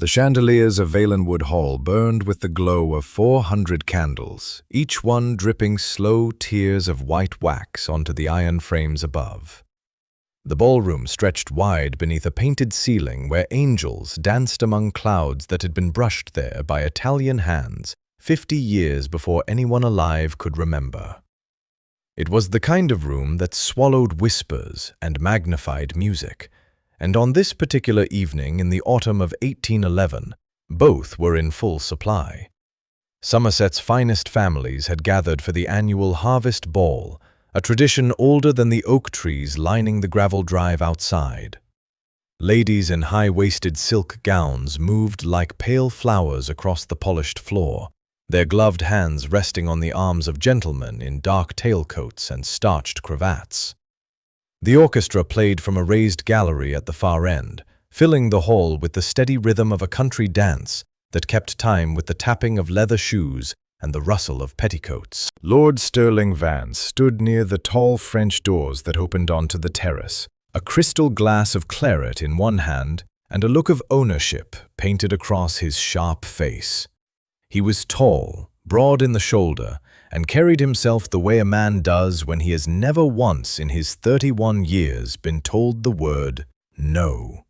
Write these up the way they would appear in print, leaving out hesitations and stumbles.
The chandeliers of Valenwood Hall burned with the glow of 400 candles, each one dripping slow tears of white wax onto the iron frames above. The ballroom stretched wide beneath a painted ceiling where angels danced among clouds that had been brushed there by Italian hands 50 years before anyone alive could remember. It was the kind of room that swallowed whispers and magnified music, and on this particular evening in the autumn of 1811, both were in full supply. Somerset's finest families had gathered for the annual Harvest Ball, a tradition older than the oak trees lining the gravel drive outside. Ladies in high-waisted silk gowns moved like pale flowers across the polished floor, their gloved hands resting on the arms of gentlemen in dark tailcoats and starched cravats. The orchestra played from a raised gallery at the far end, filling the hall with the steady rhythm of a country dance that kept time with the tapping of leather shoes and the rustle of petticoats. Lord Sterling Vance stood near the tall French doors that opened onto the terrace, a crystal glass of claret in one hand and a look of ownership painted across his sharp face. He was tall, broad in the shoulder, and carried himself the way a man does when he has never once in his 31 years been told the word no.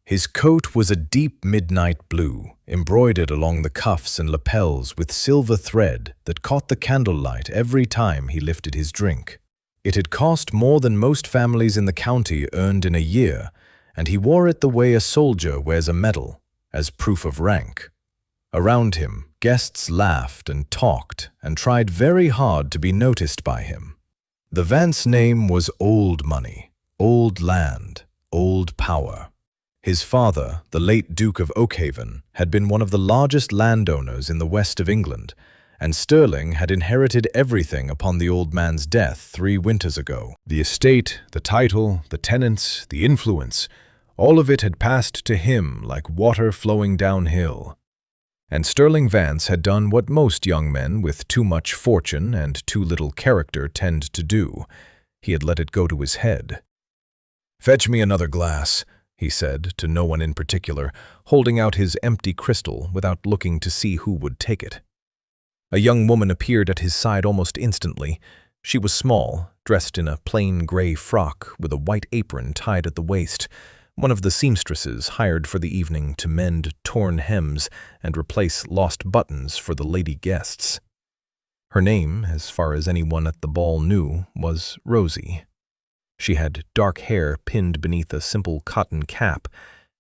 His coat was a deep midnight blue, embroidered along the cuffs and lapels with silver thread that caught the candlelight every time he lifted his drink. It had cost more than most families in the county earned in a year, and he wore it the way a soldier wears a medal, as proof of rank. Around him, guests laughed and talked and tried very hard to be noticed by him. The Vance name was Old Money, Old Land, Old Power. His father, the late Duke of Oakhaven, had been one of the largest landowners in the west of England, and Sterling had inherited everything upon the old man's death 3 winters ago. The estate, the title, the tenants, the influence, all of it had passed to him like water flowing downhill. And Sterling Vance had done what most young men with too much fortune and too little character tend to do. He had let it go to his head. "Fetch me another glass," he said, to no one in particular, holding out his empty crystal without looking to see who would take it. A young woman appeared at his side almost instantly. She was small, dressed in a plain gray frock with a white apron tied at the waist, one of the seamstresses hired for the evening to mend torn hems and replace lost buttons for the lady guests. Her name, as far as anyone at the ball knew, was Rosie. She had dark hair pinned beneath a simple cotton cap,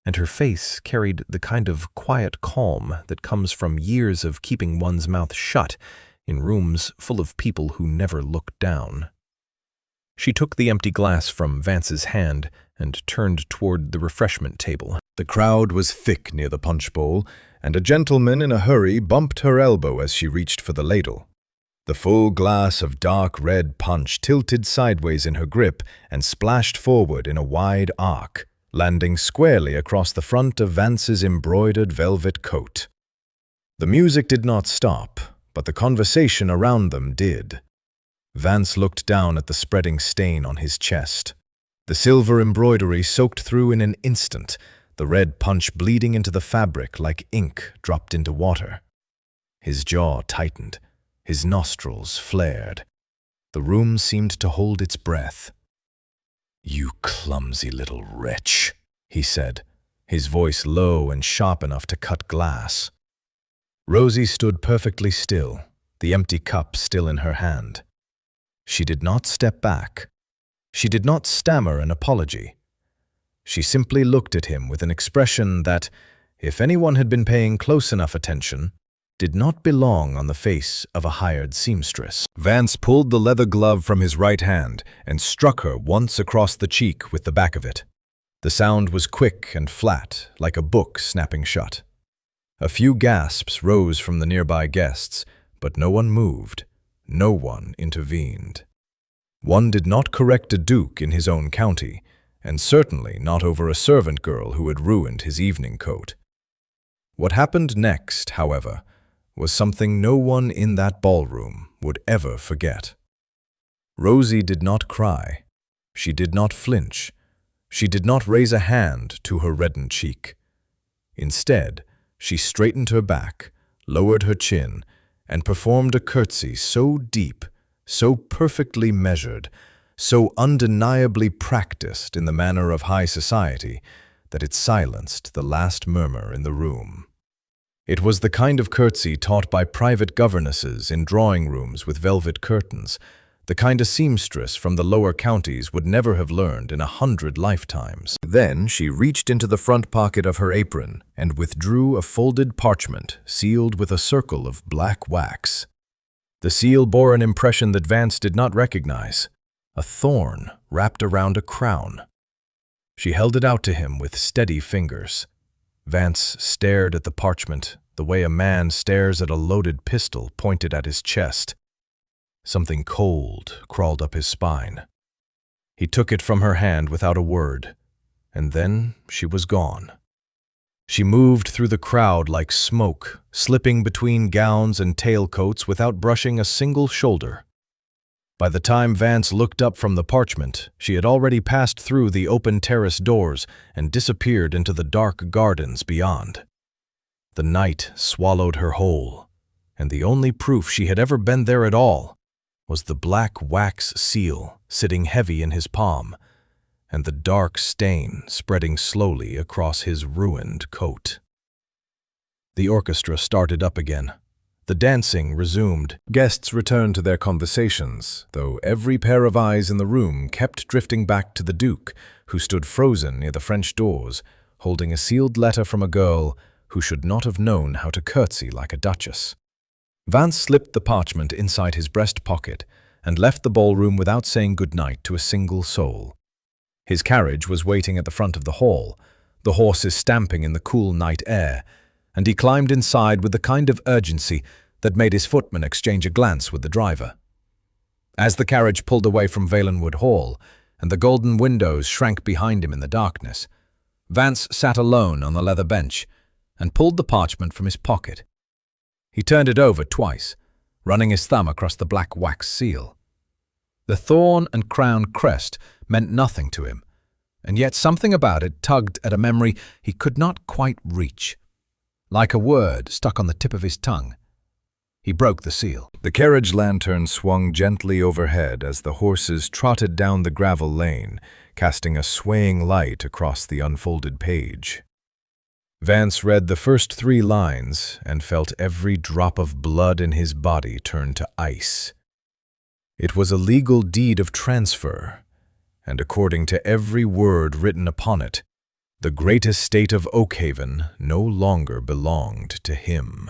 and her face carried the kind of quiet calm that comes from years of keeping one's mouth shut in rooms full of people who never looked down. She took the empty glass from Vance's hand and turned toward the refreshment table. The crowd was thick near the punch bowl, and a gentleman in a hurry bumped her elbow as she reached for the ladle. The full glass of dark red punch tilted sideways in her grip and splashed forward in a wide arc, landing squarely across the front of Vance's embroidered velvet coat. The music did not stop, but the conversation around them did. Vance looked down at the spreading stain on his chest. The silver embroidery soaked through in an instant, the red punch bleeding into the fabric like ink dropped into water. His jaw tightened. His nostrils flared. The room seemed to hold its breath. "You clumsy little wretch," he said, his voice low and sharp enough to cut glass. Rosie stood perfectly still, the empty cup still in her hand. She did not step back. She did not stammer an apology. She simply looked at him with an expression that, if anyone had been paying close enough attention, did not belong on the face of a hired seamstress. Vance pulled the leather glove from his right hand and struck her once across the cheek with the back of it. The sound was quick and flat, like a book snapping shut. A few gasps rose from the nearby guests, but no one moved. No one intervened. One did not correct a duke in his own county, and certainly not over a servant girl who had ruined his evening coat. What happened next, however, was something no one in that ballroom would ever forget. Rosie did not cry. She did not flinch. She did not raise a hand to her reddened cheek. Instead, She straightened her back, lowered her chin, and performed a curtsy so deep, so perfectly measured, so undeniably practiced in the manner of high society, that it silenced the last murmur in the room. It was the kind of curtsy taught by private governesses in drawing rooms with velvet curtains, the kind a seamstress from the lower counties would never have learned in 100 lifetimes. Then she reached into the front pocket of her apron and withdrew a folded parchment sealed with a circle of black wax. The seal bore an impression that Vance did not recognize, a thorn wrapped around a crown. She held it out to him with steady fingers. Vance stared at the parchment the way a man stares at a loaded pistol pointed at his chest. Something cold crawled up his spine. He took it from her hand without a word, and then she was gone. She moved through the crowd like smoke, slipping between gowns and tailcoats without brushing a single shoulder. By the time Vance looked up from the parchment, she had already passed through the open terrace doors and disappeared into the dark gardens beyond. The night swallowed her whole, and the only proof she had ever been there at all was the black wax seal sitting heavy in his palm, and the dark stain spreading slowly across his ruined coat. The orchestra started up again. The dancing resumed. Guests returned to their conversations, though every pair of eyes in the room kept drifting back to the Duke, who stood frozen near the French doors, holding a sealed letter from a girl who should not have known how to curtsy like a duchess. Vance slipped the parchment inside his breast pocket and left the ballroom without saying goodnight to a single soul. His carriage was waiting at the front of the hall, the horses stamping in the cool night air, and he climbed inside with the kind of urgency that made his footman exchange a glance with the driver. As the carriage pulled away from Valenwood Hall, and the golden windows shrank behind him in the darkness, Vance sat alone on the leather bench and pulled the parchment from his pocket. He turned it over twice, running his thumb across the black wax seal. The thorn and crown crest meant nothing to him, and yet something about it tugged at a memory he could not quite reach, like a word stuck on the tip of his tongue. He broke the seal. The carriage lantern swung gently overhead as the horses trotted down the gravel lane, casting a swaying light across the unfolded page. Vance read the first 3 lines and felt every drop of blood in his body turn to ice. It was a legal deed of transfer, and according to every word written upon it, the great estate of Oakhaven no longer belonged to him.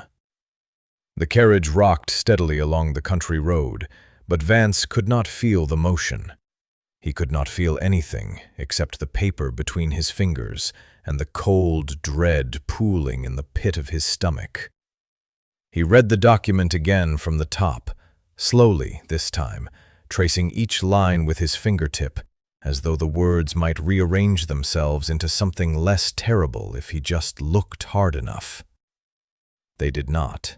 The carriage rocked steadily along the country road, but Vance could not feel the motion. He could not feel anything except the paper between his fingers and the cold dread pooling in the pit of his stomach. He read the document again from the top, slowly this time, tracing each line with his fingertip, as though the words might rearrange themselves into something less terrible if he just looked hard enough. They did not.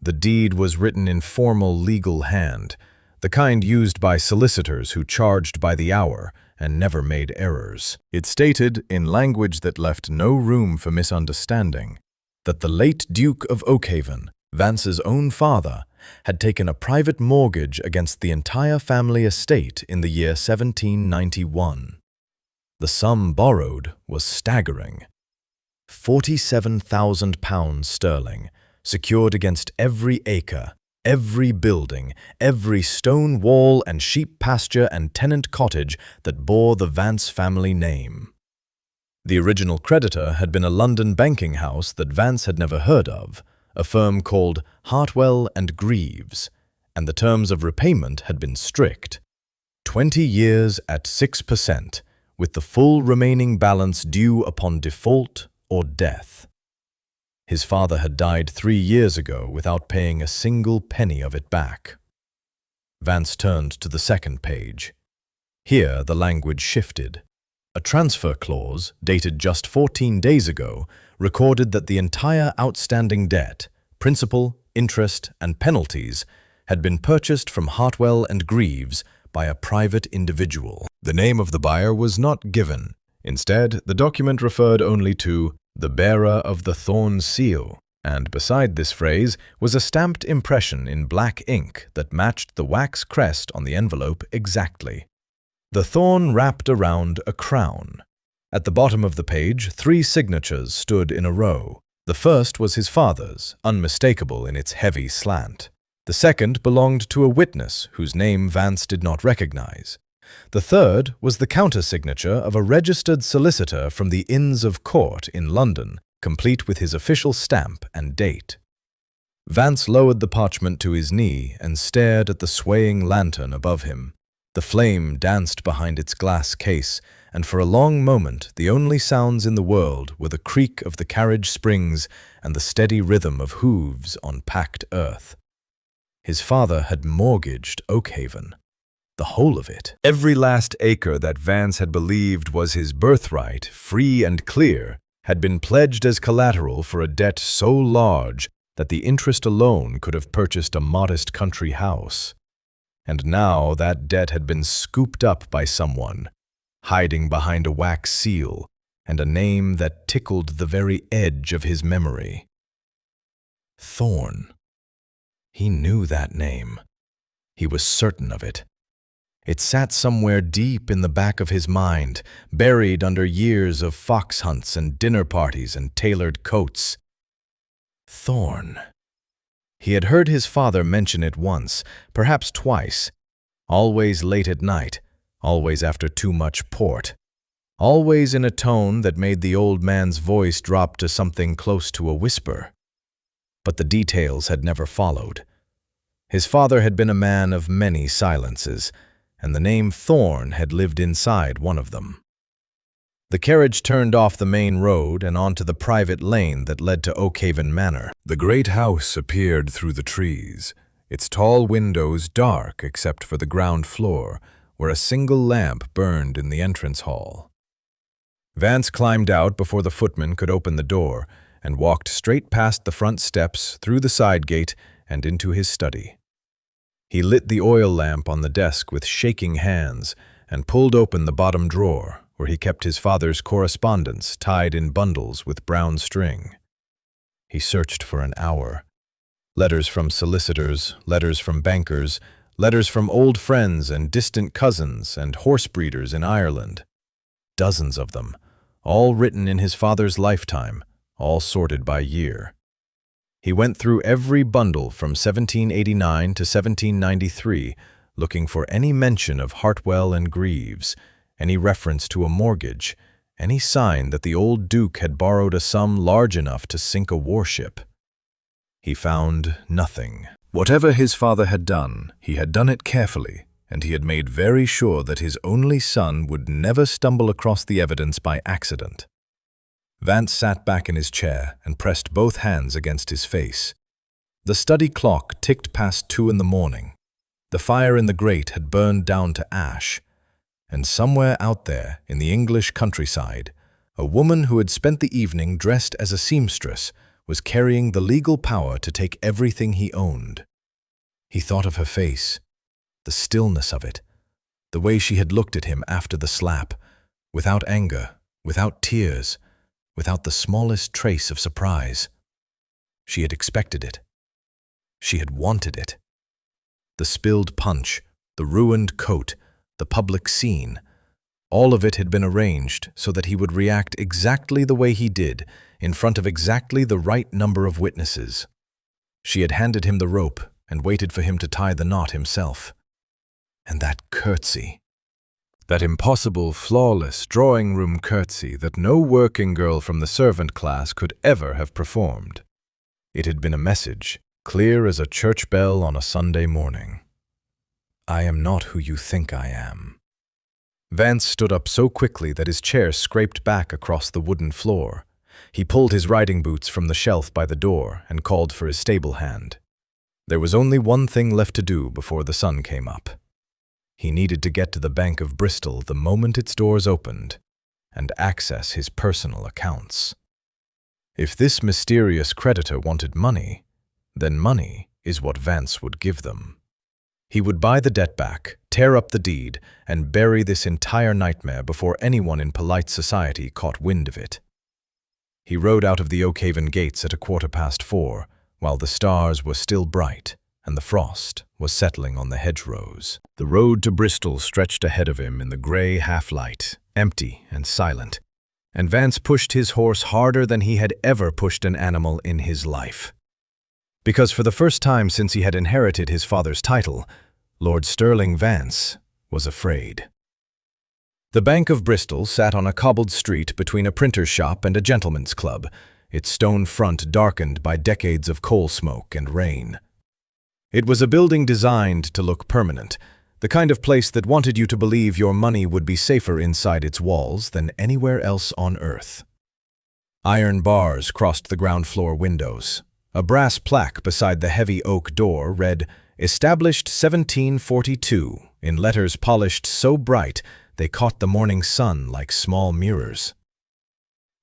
The deed was written in formal legal hand, the kind used by solicitors who charged by the hour and never made errors. It stated, in language that left no room for misunderstanding, that the late Duke of Oakhaven, Vance's own father, had taken a private mortgage against the entire family estate in the year 1791. The sum borrowed was staggering. £47,000 sterling, secured against every acre, every building, every stone wall and sheep pasture and tenant cottage that bore the Vance family name. The original creditor had been a London banking house that Vance had never heard of, a firm called Hartwell and Greaves, and the terms of repayment had been strict. 20 years at 6%, with the full remaining balance due upon default or death. His father had died 3 years ago without paying a single penny of it back. Vance turned to the second page. Here the language shifted. A transfer clause, dated just 14 days ago, recorded that the entire outstanding debt, principal, interest, and penalties, had been purchased from Hartwell and Greaves by a private individual. The name of the buyer was not given. Instead, the document referred only to the bearer of the thorn seal, and beside this phrase was a stamped impression in black ink that matched the wax crest on the envelope exactly. The thorn wrapped around a crown. At the bottom of the page, 3 signatures stood in a row. The first was his father's, unmistakable in its heavy slant. The second belonged to a witness whose name Vance did not recognize. The third was the counter-signature of a registered solicitor from the Inns of Court in London, complete with his official stamp and date. Vance lowered the parchment to his knee and stared at the swaying lantern above him. The flame danced behind its glass case, and for a long moment the only sounds in the world were the creak of the carriage springs and the steady rhythm of hooves on packed earth. His father had mortgaged Oakhaven. The whole of it. Every last acre that Vance had believed was his birthright, free and clear, had been pledged as collateral for a debt so large that the interest alone could have purchased a modest country house. And now that debt had been scooped up by someone, hiding behind a wax seal and a name that tickled the very edge of his memory. Thorn. He knew that name. He was certain of it. It sat somewhere deep in the back of his mind, buried under years of fox hunts and dinner parties and tailored coats. Thorn. He had heard his father mention it once, perhaps twice, always late at night, always after too much port, always in a tone that made the old man's voice drop to something close to a whisper. But the details had never followed. His father had been a man of many silences, and the name Thorn had lived inside one of them. The carriage turned off the main road and onto the private lane that led to Oakhaven Manor. The great house appeared through the trees, its tall windows dark except for the ground floor, where a single lamp burned in the entrance hall. Vance climbed out before the footman could open the door and walked straight past the front steps, through the side gate, and into his study. He lit the oil lamp on the desk with shaking hands and pulled open the bottom drawer, where he kept his father's correspondence tied in bundles with brown string. He searched for an hour. Letters from solicitors, letters from bankers, letters from old friends and distant cousins and horse breeders in Ireland. Dozens of them, all written in his father's lifetime, all sorted by year. He went through every bundle from 1789 to 1793, looking for any mention of Hartwell and Greaves, any reference to a mortgage, any sign that the old Duke had borrowed a sum large enough to sink a warship. He found nothing. Whatever his father had done, he had done it carefully, and he had made very sure that his only son would never stumble across the evidence by accident. Vance sat back in his chair and pressed both hands against his face. The study clock ticked past 2 in the morning. The fire in the grate had burned down to ash, and somewhere out there in the English countryside, a woman who had spent the evening dressed as a seamstress was carrying the legal power to take everything he owned. He thought of her face, the stillness of it, the way she had looked at him after the slap, without anger, without tears, without the smallest trace of surprise. She had expected it. She had wanted it. The spilled punch, the ruined coat, the public scene, all of it had been arranged so that he would react exactly the way he did, in front of exactly the right number of witnesses. She had handed him the rope and waited for him to tie the knot himself. And that curtsy. That impossible, flawless drawing-room curtsy that no working girl from the servant class could ever have performed. It had been a message, clear as a church bell on a Sunday morning. I am not who you think I am. Vance stood up so quickly that his chair scraped back across the wooden floor. He pulled his riding boots from the shelf by the door and called for his stable hand. There was only one thing left to do before the sun came up. He needed to get to the Bank of Bristol the moment its doors opened and access his personal accounts. If this mysterious creditor wanted money, then money is what Vance would give them. He would buy the debt back, tear up the deed, and bury this entire nightmare before anyone in polite society caught wind of it. He rode out of the Oakhaven gates at 4:15, while the stars were still bright and the frost was settling on the hedgerows. The road to Bristol stretched ahead of him in the grey half-light, empty and silent, and Vance pushed his horse harder than he had ever pushed an animal in his life. Because for the first time since he had inherited his father's title, Lord Sterling Vance was afraid. The Bank of Bristol sat on a cobbled street between a printer's shop and a gentleman's club, its stone front darkened by decades of coal smoke and rain. It was a building designed to look permanent, the kind of place that wanted you to believe your money would be safer inside its walls than anywhere else on earth. Iron bars crossed the ground floor windows. A brass plaque beside the heavy oak door read, "Established 1742," in letters polished so bright they caught the morning sun like small mirrors.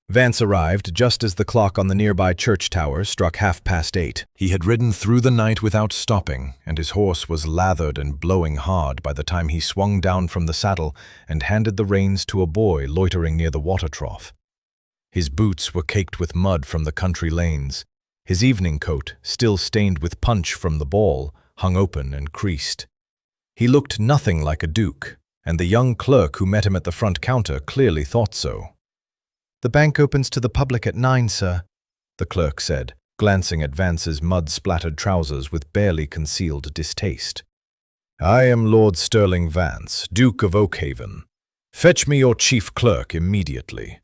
Vance arrived just as the clock on the nearby church tower struck 8:30. He had ridden through the night without stopping, and his horse was lathered and blowing hard by the time he swung down from the saddle and handed the reins to a boy loitering near the water trough. His boots were caked with mud from the country lanes. His evening coat, still stained with punch from the ball, hung open and creased. He looked nothing like a duke, and the young clerk who met him at the front counter clearly thought so. "The bank opens to the public at 9, sir," the clerk said, glancing at Vance's mud-splattered trousers with barely concealed distaste. "I am Lord Sterling Vance, Duke of Oakhaven. Fetch me your chief clerk immediately."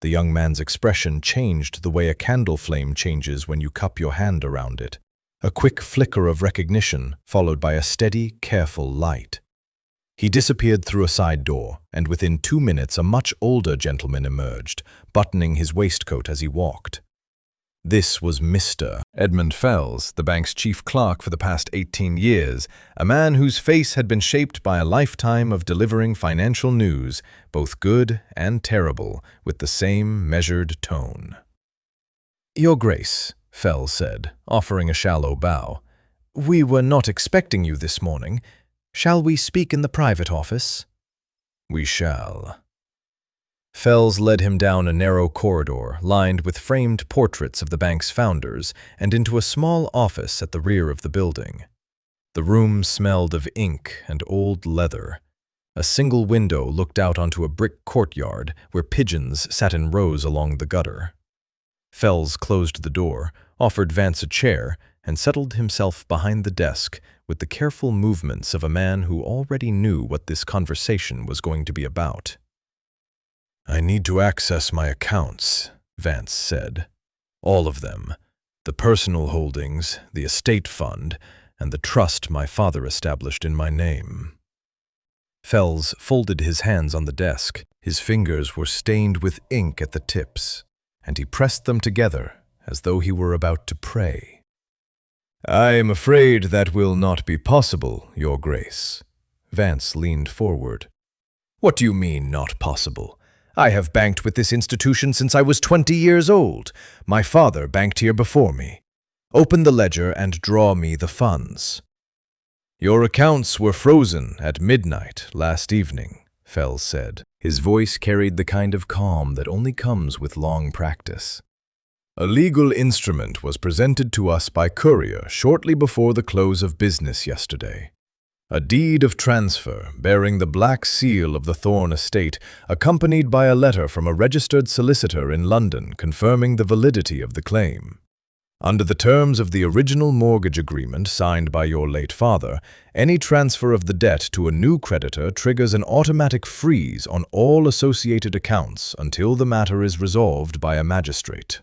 The young man's expression changed the way a candle flame changes when you cup your hand around it. A quick flicker of recognition, followed by a steady, careful light. He disappeared through a side door, and within 2 minutes a much older gentleman emerged, buttoning his waistcoat as he walked. This was Mr. Edmund Fells, the bank's chief clerk for the past 18 years, a man whose face had been shaped by a lifetime of delivering financial news, both good and terrible, with the same measured tone. "Your Grace," Fells said, offering a shallow bow, "we were not expecting you this morning. Shall we speak in the private office?" "We shall." Fells led him down a narrow corridor lined with framed portraits of the bank's founders and into a small office at the rear of the building. The room smelled of ink and old leather. A single window looked out onto a brick courtyard where pigeons sat in rows along the gutter. Fells closed the door, offered Vance a chair, and settled himself behind the desk with the careful movements of a man who already knew what this conversation was going to be about. "I need to access my accounts," Vance said. "All of them. The personal holdings, the estate fund, and the trust my father established in my name." Fells folded his hands on the desk. His fingers were stained with ink at the tips, and he pressed them together as though he were about to pray. "I am afraid that will not be possible, Your Grace." Vance leaned forward. "What do you mean, not possible? I have banked with this institution since I was 20 years old. My father banked here before me. Open the ledger and draw me the funds." "Your accounts were frozen at midnight last evening," Fells said. His voice carried the kind of calm that only comes with long practice. "A legal instrument was presented to us by courier shortly before the close of business yesterday. A deed of transfer bearing the black seal of the Thorne estate, accompanied by a letter from a registered solicitor in London confirming the validity of the claim. Under the terms of the original mortgage agreement signed by your late father, any transfer of the debt to a new creditor triggers an automatic freeze on all associated accounts until the matter is resolved by a magistrate."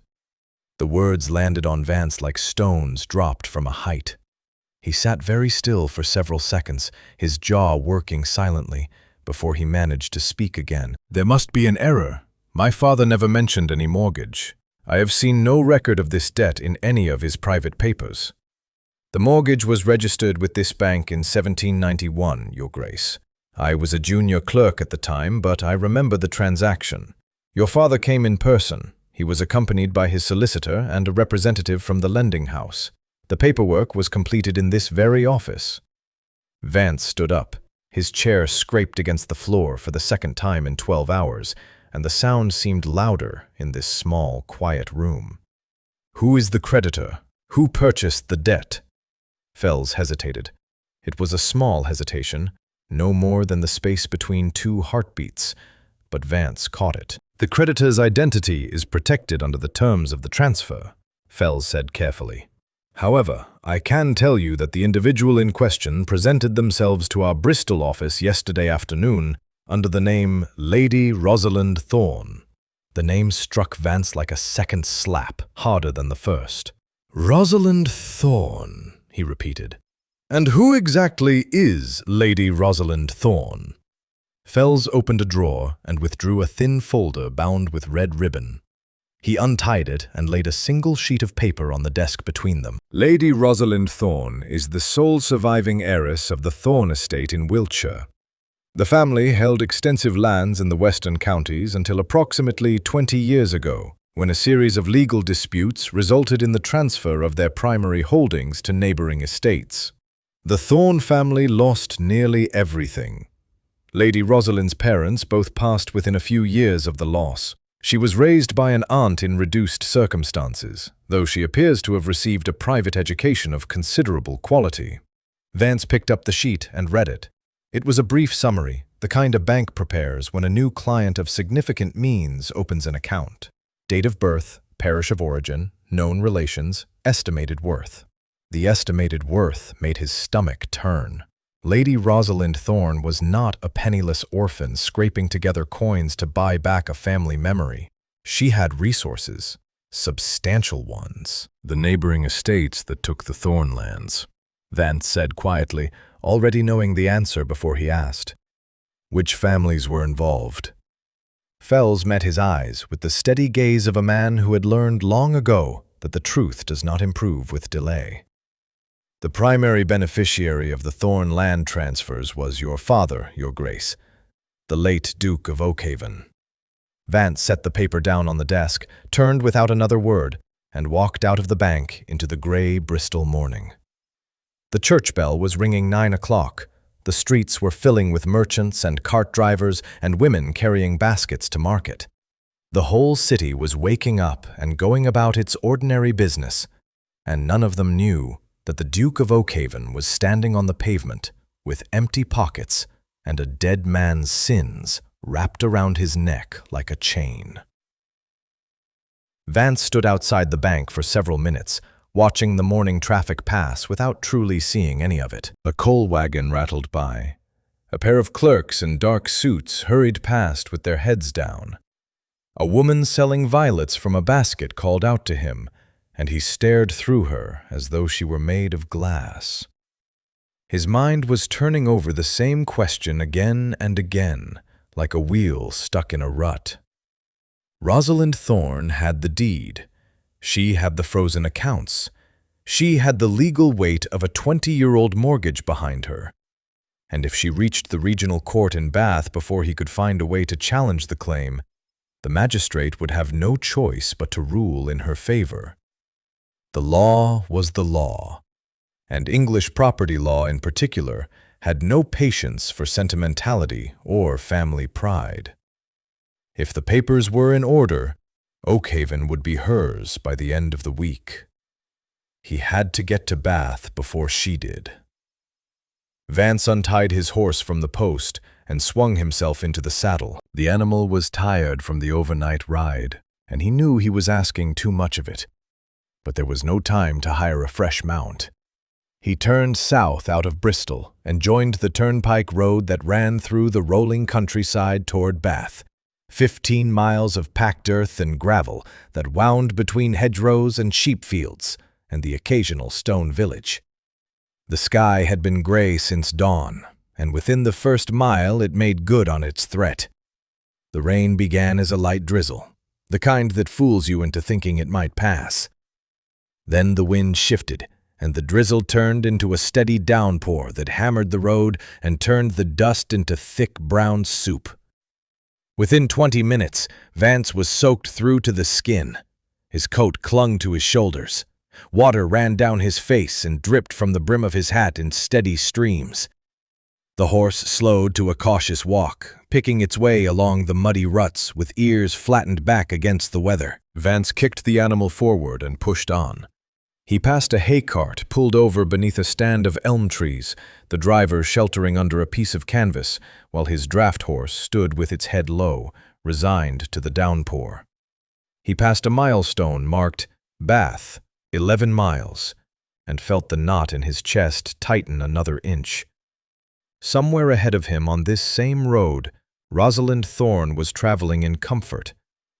The words landed on Vance like stones dropped from a height. He sat very still for several seconds, his jaw working silently, before he managed to speak again. "There must be an error. My father never mentioned any mortgage. I have seen no record of this debt in any of his private papers. The mortgage was registered with this bank in 1791, Your Grace. I was a junior clerk at the time, but I remember the transaction. Your father came in person. He was accompanied by his solicitor and a representative from the lending house. The paperwork was completed in this very office." Vance stood up. His chair scraped against the floor for the second time in 12 hours. and the sound seemed louder in this small, quiet room. "Who is the creditor? Who purchased the debt?" Fells hesitated. It was a small hesitation, no more than the space between two heartbeats, but Vance caught it. "The creditor's identity is protected under the terms of the transfer," Fells said carefully. "However, I can tell you that the individual in question presented themselves to our Bristol office yesterday afternoon under the name Lady Rosalind Thorne." The name struck Vance like a second slap, harder than the first. "Rosalind Thorne," he repeated. "And who exactly is Lady Rosalind Thorne?" Fells opened a drawer and withdrew a thin folder bound with red ribbon. He untied it and laid a single sheet of paper on the desk between them. "Lady Rosalind Thorne is the sole surviving heiress of the Thorne estate in Wiltshire. The family held extensive lands in the western counties until approximately 20 years ago, when a series of legal disputes resulted in the transfer of their primary holdings to neighboring estates. The Thorne family lost nearly everything. Lady Rosalind's parents both passed within a few years of the loss. She was raised by an aunt in reduced circumstances, though she appears to have received a private education of considerable quality." Vance picked up the sheet and read it. It was a brief summary, the kind a bank prepares when a new client of significant means opens an account. Date of birth, parish of origin, known relations, estimated worth. The estimated worth made his stomach turn. Lady Rosalind Thorne was not a penniless orphan scraping together coins to buy back a family memory. She had resources, substantial ones. "The neighboring estates that took the Thorne lands," Vance said quietly, already knowing the answer before he asked. "Which families were involved?" Fells met his eyes with the steady gaze of a man who had learned long ago that the truth does not improve with delay. "The primary beneficiary of the Thorne land transfers was your father, Your Grace, the late Duke of Oakhaven." Vance set the paper down on the desk, turned without another word, and walked out of the bank into the gray Bristol morning. The church bell was ringing 9 o'clock. The streets were filling with merchants and cart drivers and women carrying baskets to market. The whole city was waking up and going about its ordinary business, and none of them knew that the Duke of Oakhaven was standing on the pavement with empty pockets and a dead man's sins wrapped around his neck like a chain. Vance stood outside the bank for several minutes, watching the morning traffic pass without truly seeing any of it. A coal wagon rattled by. A pair of clerks in dark suits hurried past with their heads down. A woman selling violets from a basket called out to him, and he stared through her as though she were made of glass. His mind was turning over the same question again and again, like a wheel stuck in a rut. Rosalind Thorne had the deed. She had the frozen accounts. She had the legal weight of a 20-year-old mortgage behind her. And if she reached the regional court in Bath before he could find a way to challenge the claim, the magistrate would have no choice but to rule in her favor. The law was the law, and English property law in particular had no patience for sentimentality or family pride. If the papers were in order, Oakhaven would be hers by the end of the week. He had to get to Bath before she did. Vance untied his horse from the post and swung himself into the saddle. The animal was tired from the overnight ride, and he knew he was asking too much of it. But there was no time to hire a fresh mount. He turned south out of Bristol and joined the turnpike road that ran through the rolling countryside toward Bath, 15 miles of packed earth and gravel that wound between hedgerows and sheep fields and the occasional stone village. The sky had been gray since dawn, and within the first mile it made good on its threat. The rain began as a light drizzle, the kind that fools you into thinking it might pass. Then the wind shifted, and the drizzle turned into a steady downpour that hammered the road and turned the dust into thick brown soup. Within 20 minutes, Vance was soaked through to the skin. His coat clung to his shoulders. Water ran down his face and dripped from the brim of his hat in steady streams. The horse slowed to a cautious walk, picking its way along the muddy ruts with ears flattened back against the weather. Vance kicked the animal forward and pushed on. He passed a hay cart pulled over beneath a stand of elm trees, the driver sheltering under a piece of canvas, while his draft horse stood with its head low, resigned to the downpour. He passed a milestone marked Bath, 11 miles, and felt the knot in his chest tighten another inch. Somewhere ahead of him on this same road, Rosalind Thorne was traveling in comfort,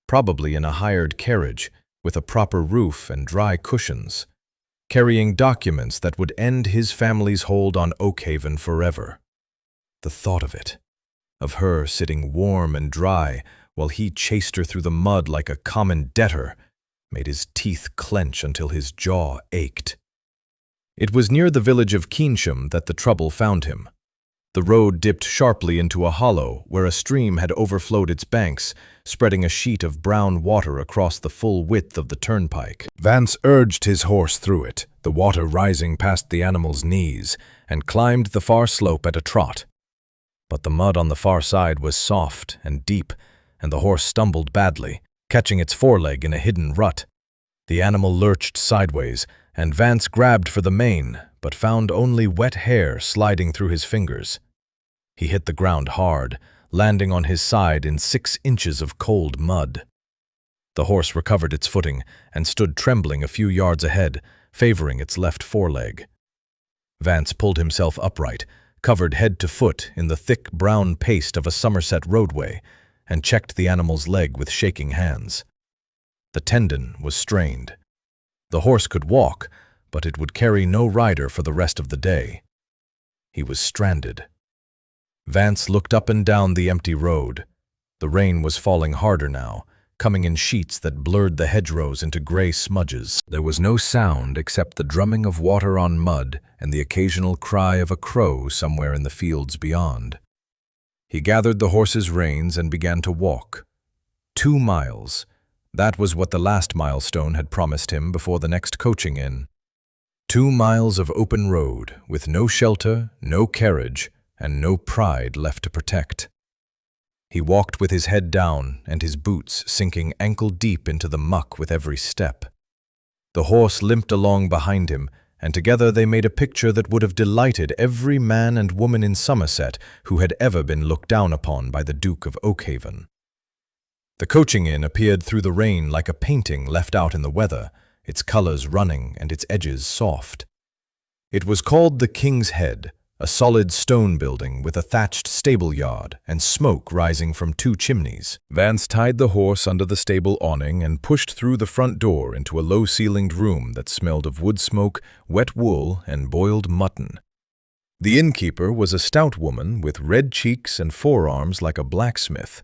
probably in a hired carriage with a proper roof and dry cushions, carrying documents that would end his family's hold on Oakhaven forever. The thought of it, of her sitting warm and dry while he chased her through the mud like a common debtor, made his teeth clench until his jaw ached. It was near the village of Keynsham that the trouble found him. The road dipped sharply into a hollow where a stream had overflowed its banks, spreading a sheet of brown water across the full width of the turnpike. Vance urged his horse through it, the water rising past the animal's knees, and climbed the far slope at a trot. But the mud on the far side was soft and deep, and the horse stumbled badly, catching its foreleg in a hidden rut. The animal lurched sideways, and Vance grabbed for the mane, but found only wet hair sliding through his fingers. He hit the ground hard, landing on his side in 6 inches of cold mud. The horse recovered its footing and stood trembling a few yards ahead, favoring its left foreleg. Vance pulled himself upright, covered head to foot in the thick brown paste of a Somerset roadway, and checked the animal's leg with shaking hands. The tendon was strained. The horse could walk, but it would carry no rider for the rest of the day. He was stranded. Vance looked up and down the empty road. The rain was falling harder now, coming in sheets that blurred the hedgerows into gray smudges. There was no sound except the drumming of water on mud and the occasional cry of a crow somewhere in the fields beyond. He gathered the horse's reins and began to walk. 2 miles. That was what the last milestone had promised him before the next coaching inn. 2 miles of open road, with no shelter, no carriage, and no pride left to protect. He walked with his head down and his boots sinking ankle-deep into the muck with every step. The horse limped along behind him, and together they made a picture that would have delighted every man and woman in Somerset who had ever been looked down upon by the Duke of Oakhaven. The coaching inn appeared through the rain like a painting left out in the weather, its colors running and its edges soft. It was called the King's Head, a solid stone building with a thatched stable yard and smoke rising from 2 chimneys. Vance tied the horse under the stable awning and pushed through the front door into a low-ceilinged room that smelled of wood smoke, wet wool, and boiled mutton. The innkeeper was a stout woman with red cheeks and forearms like a blacksmith.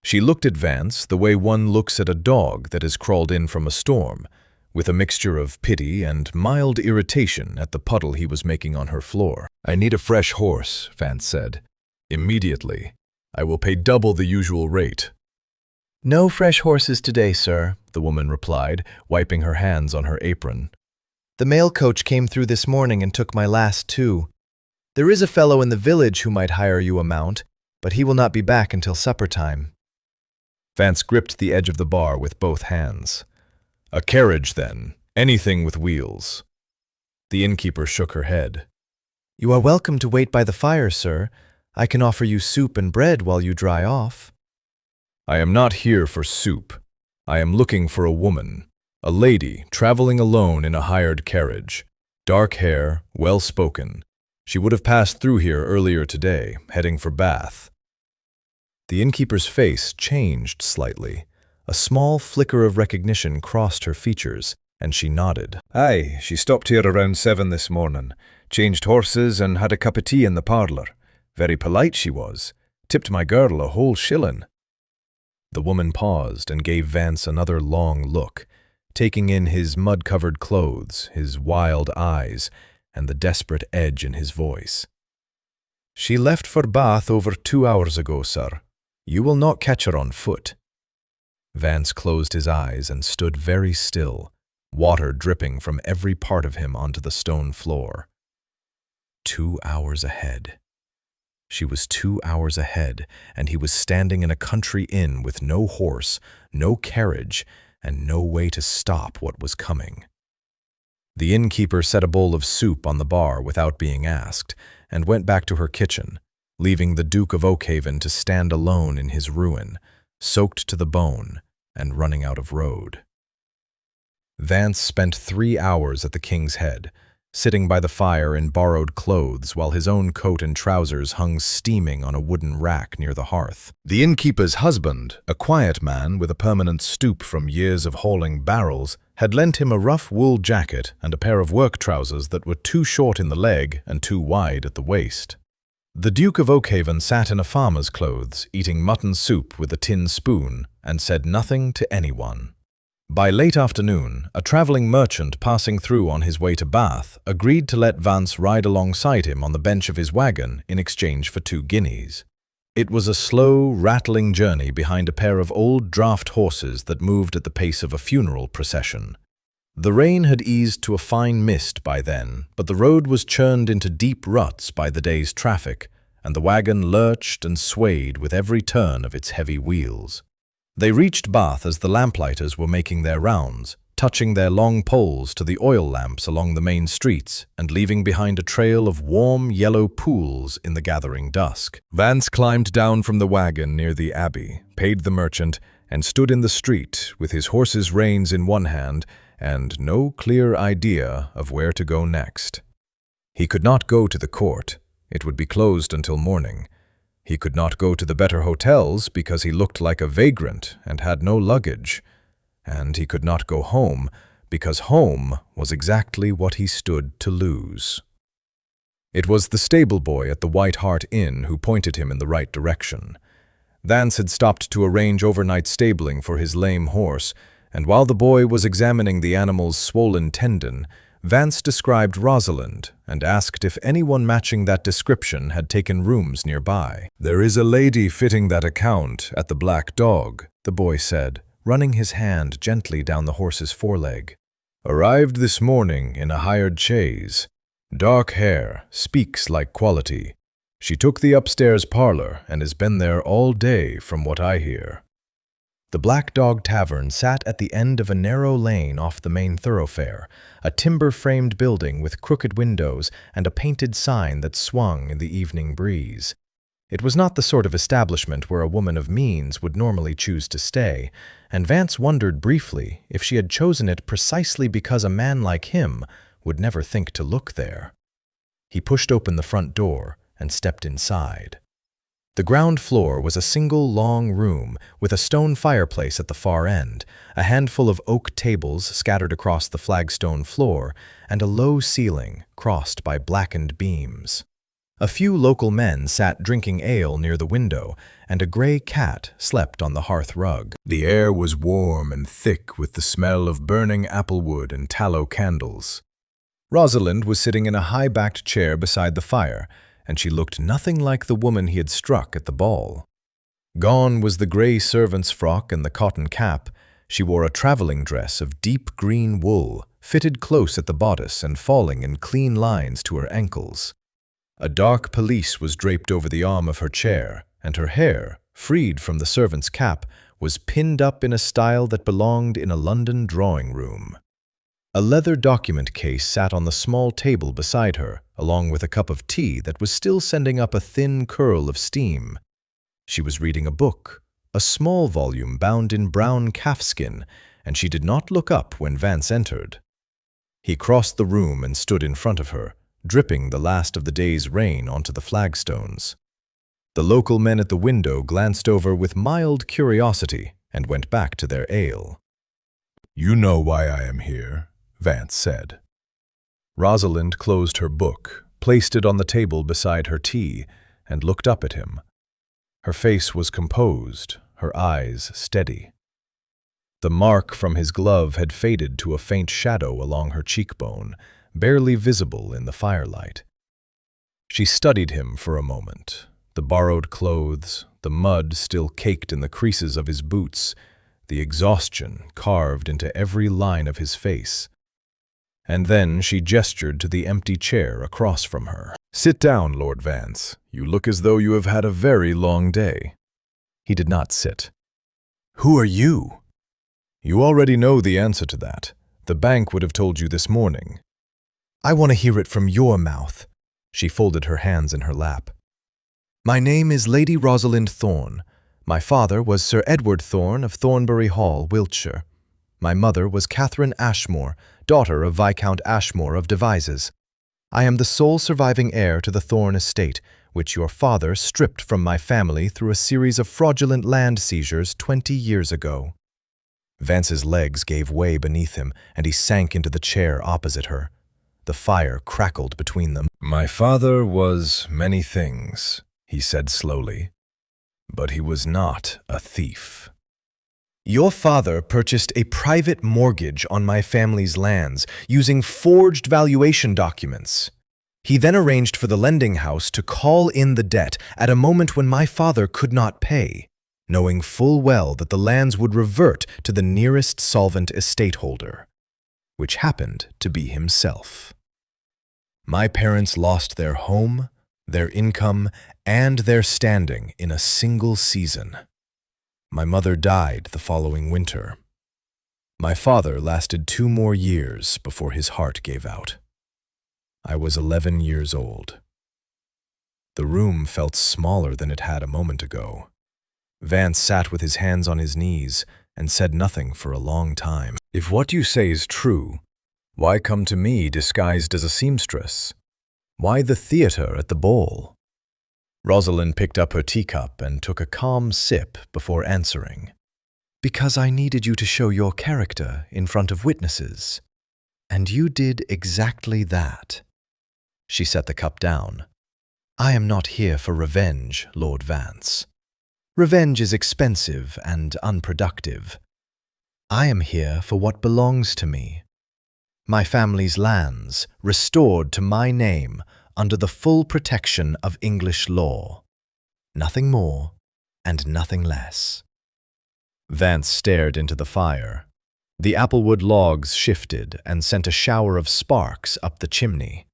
She looked at Vance the way one looks at a dog that has crawled in from a storm, with a mixture of pity and mild irritation at the puddle he was making on her floor. "I need a fresh horse," Vance said. "Immediately. I will pay double the usual rate." "No fresh horses today, sir," the woman replied, wiping her hands on her apron. "The mail coach came through this morning and took my last 2. There is a fellow in the village who might hire you a mount, but he will not be back until supper time." Vance gripped the edge of the bar with both hands. "A carriage, then. Anything with wheels." The innkeeper shook her head. "You are welcome to wait by the fire, sir. I can offer you soup and bread while you dry off." "I am not here for soup. I am looking for a woman, a lady traveling alone in a hired carriage. Dark hair, well-spoken. She would have passed through here earlier today, heading for Bath." The innkeeper's face changed slightly. A small flicker of recognition crossed her features, and she nodded. "Aye, she stopped here around 7 this morning, changed horses and had a cup of tea in the parlour. Very polite she was. Tipped my girl a whole shilling." The woman paused and gave Vance another long look, taking in his mud-covered clothes, his wild eyes, and the desperate edge in his voice. "She left for Bath over 2 hours ago, sir. You will not catch her on foot." Vance closed his eyes and stood very still, water dripping from every part of him onto the stone floor. 2 hours ahead. She was 2 hours ahead, and he was standing in a country inn with no horse, no carriage, and no way to stop what was coming. The innkeeper set a bowl of soup on the bar without being asked, and went back to her kitchen, leaving the Duke of Oakhaven to stand alone in his ruin, soaked to the bone and running out of road. Vance spent 3 hours at the King's Head, sitting by the fire in borrowed clothes while his own coat and trousers hung steaming on a wooden rack near the hearth. The innkeeper's husband, a quiet man with a permanent stoop from years of hauling barrels, had lent him a rough wool jacket and a pair of work trousers that were too short in the leg and too wide at the waist. The Duke of Oakhaven sat in a farmer's clothes, eating mutton soup with a tin spoon, and said nothing to anyone. By late afternoon, a traveling merchant passing through on his way to Bath agreed to let Vance ride alongside him on the bench of his wagon in exchange for 2 guineas. It was a slow, rattling journey behind a pair of old draft horses that moved at the pace of a funeral procession. The rain had eased to a fine mist by then, but the road was churned into deep ruts by the day's traffic, and the wagon lurched and swayed with every turn of its heavy wheels. They reached Bath as the lamplighters were making their rounds, touching their long poles to the oil lamps along the main streets and leaving behind a trail of warm yellow pools in the gathering dusk. Vance climbed down from the wagon near the abbey, paid the merchant, and stood in the street with his horse's reins in one hand and no clear idea of where to go next. He could not go to the court. It would be closed until morning. He could not go to the better hotels because he looked like a vagrant and had no luggage. And he could not go home because home was exactly what he stood to lose. It was the stable boy at the White Hart Inn who pointed him in the right direction. Vance had stopped to arrange overnight stabling for his lame horse, and while the boy was examining the animal's swollen tendon, Vance described Rosalind and asked if anyone matching that description had taken rooms nearby. "There is a lady fitting that account at the Black Dog," the boy said, running his hand gently down the horse's foreleg. "Arrived this morning in a hired chaise. Dark hair, speaks like quality. She took the upstairs parlor and has been there all day from what I hear." The Black Dog Tavern sat at the end of a narrow lane off the main thoroughfare, a timber-framed building with crooked windows and a painted sign that swung in the evening breeze. It was not the sort of establishment where a woman of means would normally choose to stay, and Vance wondered briefly if she had chosen it precisely because a man like him would never think to look there. He pushed open the front door and stepped inside. The ground floor was a single long room with a stone fireplace at the far end, a handful of oak tables scattered across the flagstone floor, and a low ceiling crossed by blackened beams. A few local men sat drinking ale near the window, and a gray cat slept on the hearth rug. The air was warm and thick with the smell of burning applewood and tallow candles. Rosalind was sitting in a high-backed chair beside the fire, and she looked nothing like the woman he had struck at the ball. Gone was the gray servant's frock and the cotton cap. She wore a traveling dress of deep green wool, fitted close at the bodice and falling in clean lines to her ankles. A dark pelisse was draped over the arm of her chair, and her hair, freed from the servant's cap, was pinned up in a style that belonged in a London drawing room. A leather document case sat on the small table beside her, along with a cup of tea that was still sending up a thin curl of steam. She was reading a book, a small volume bound in brown calfskin, and she did not look up when Vance entered. He crossed the room and stood in front of her, dripping the last of the day's rain onto the flagstones. The local men at the window glanced over with mild curiosity and went back to their ale. "You know why I am here," Vance said. Rosalind closed her book, placed it on the table beside her tea, and looked up at him. Her face was composed, her eyes steady. The mark from his glove had faded to a faint shadow along her cheekbone, barely visible in the firelight. She studied him for a moment, the borrowed clothes, the mud still caked in the creases of his boots, the exhaustion carved into every line of his face. And then she gestured to the empty chair across from her. "Sit down, Lord Vance. You look as though you have had a very long day." He did not sit. "Who are you?" "You already know the answer to that. The bank would have told you this morning." "I want to hear it from your mouth." She folded her hands in her lap. "My name is Lady Rosalind Thorne. My father was Sir Edward Thorne of Thornbury Hall, Wiltshire. My mother was Catherine Ashmore, daughter of Viscount Ashmore of Devizes. I am the sole surviving heir to the Thorne estate, which your father stripped from my family through a series of fraudulent land seizures 20 years ago." Vance's legs gave way beneath him, and he sank into the chair opposite her. The fire crackled between them. "My father was many things," he said slowly, "but he was not a thief." "Your father purchased a private mortgage on my family's lands using forged valuation documents. He then arranged for the lending house to call in the debt at a moment when my father could not pay, knowing full well that the lands would revert to the nearest solvent estate holder, which happened to be himself. My parents lost their home, their income, and their standing in a single season. My mother died the following winter. My father lasted 2 more years before his heart gave out. I was 11 years old. The room felt smaller than it had a moment ago. Vance sat with his hands on his knees and said nothing for a long time. "If what you say is true, why come to me disguised as a seamstress? Why the theater at the ball?" Rosalind picked up her teacup and took a calm sip before answering. "Because I needed you to show your character in front of witnesses. And you did exactly that." She set the cup down. "I am not here for revenge, Lord Vance. Revenge is expensive and unproductive. I am here for what belongs to me. My family's lands, restored to my name under the full protection of English law. Nothing more and nothing less." Vance stared into the fire. The applewood logs shifted and sent a shower of sparks up the chimney.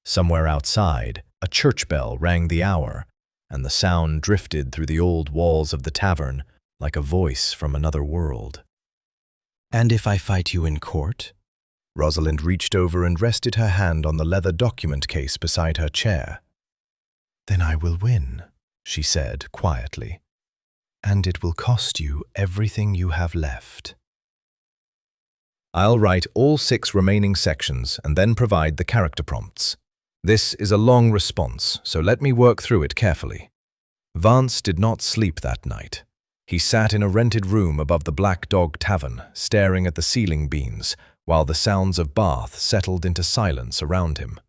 Somewhere outside, a church bell rang the hour, and the sound drifted through the old walls of the tavern like a voice from another world. "And if I fight you in court?" Rosalind reached over and rested her hand on the leather document case beside her chair. "Then I will win," she said quietly. "And it will cost you everything you have left." I'll write all 6 remaining sections and then provide the character prompts. This is a long response, so let me work through it carefully. Vance did not sleep that night. He sat in a rented room above the Black Dog Tavern, staring at the ceiling beams, while the sounds of Bath settled into silence around him.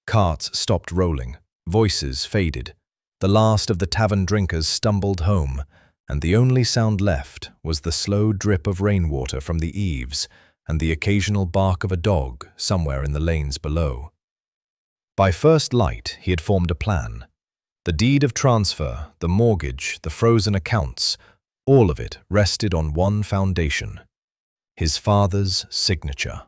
Carts stopped rolling, voices faded, the last of the tavern drinkers stumbled home, and the only sound left was the slow drip of rainwater from the eaves and the occasional bark of a dog somewhere in the lanes below. By first light, he had formed a plan. The deed of transfer, the mortgage, the frozen accounts, all of it rested on one foundation: his father's signature.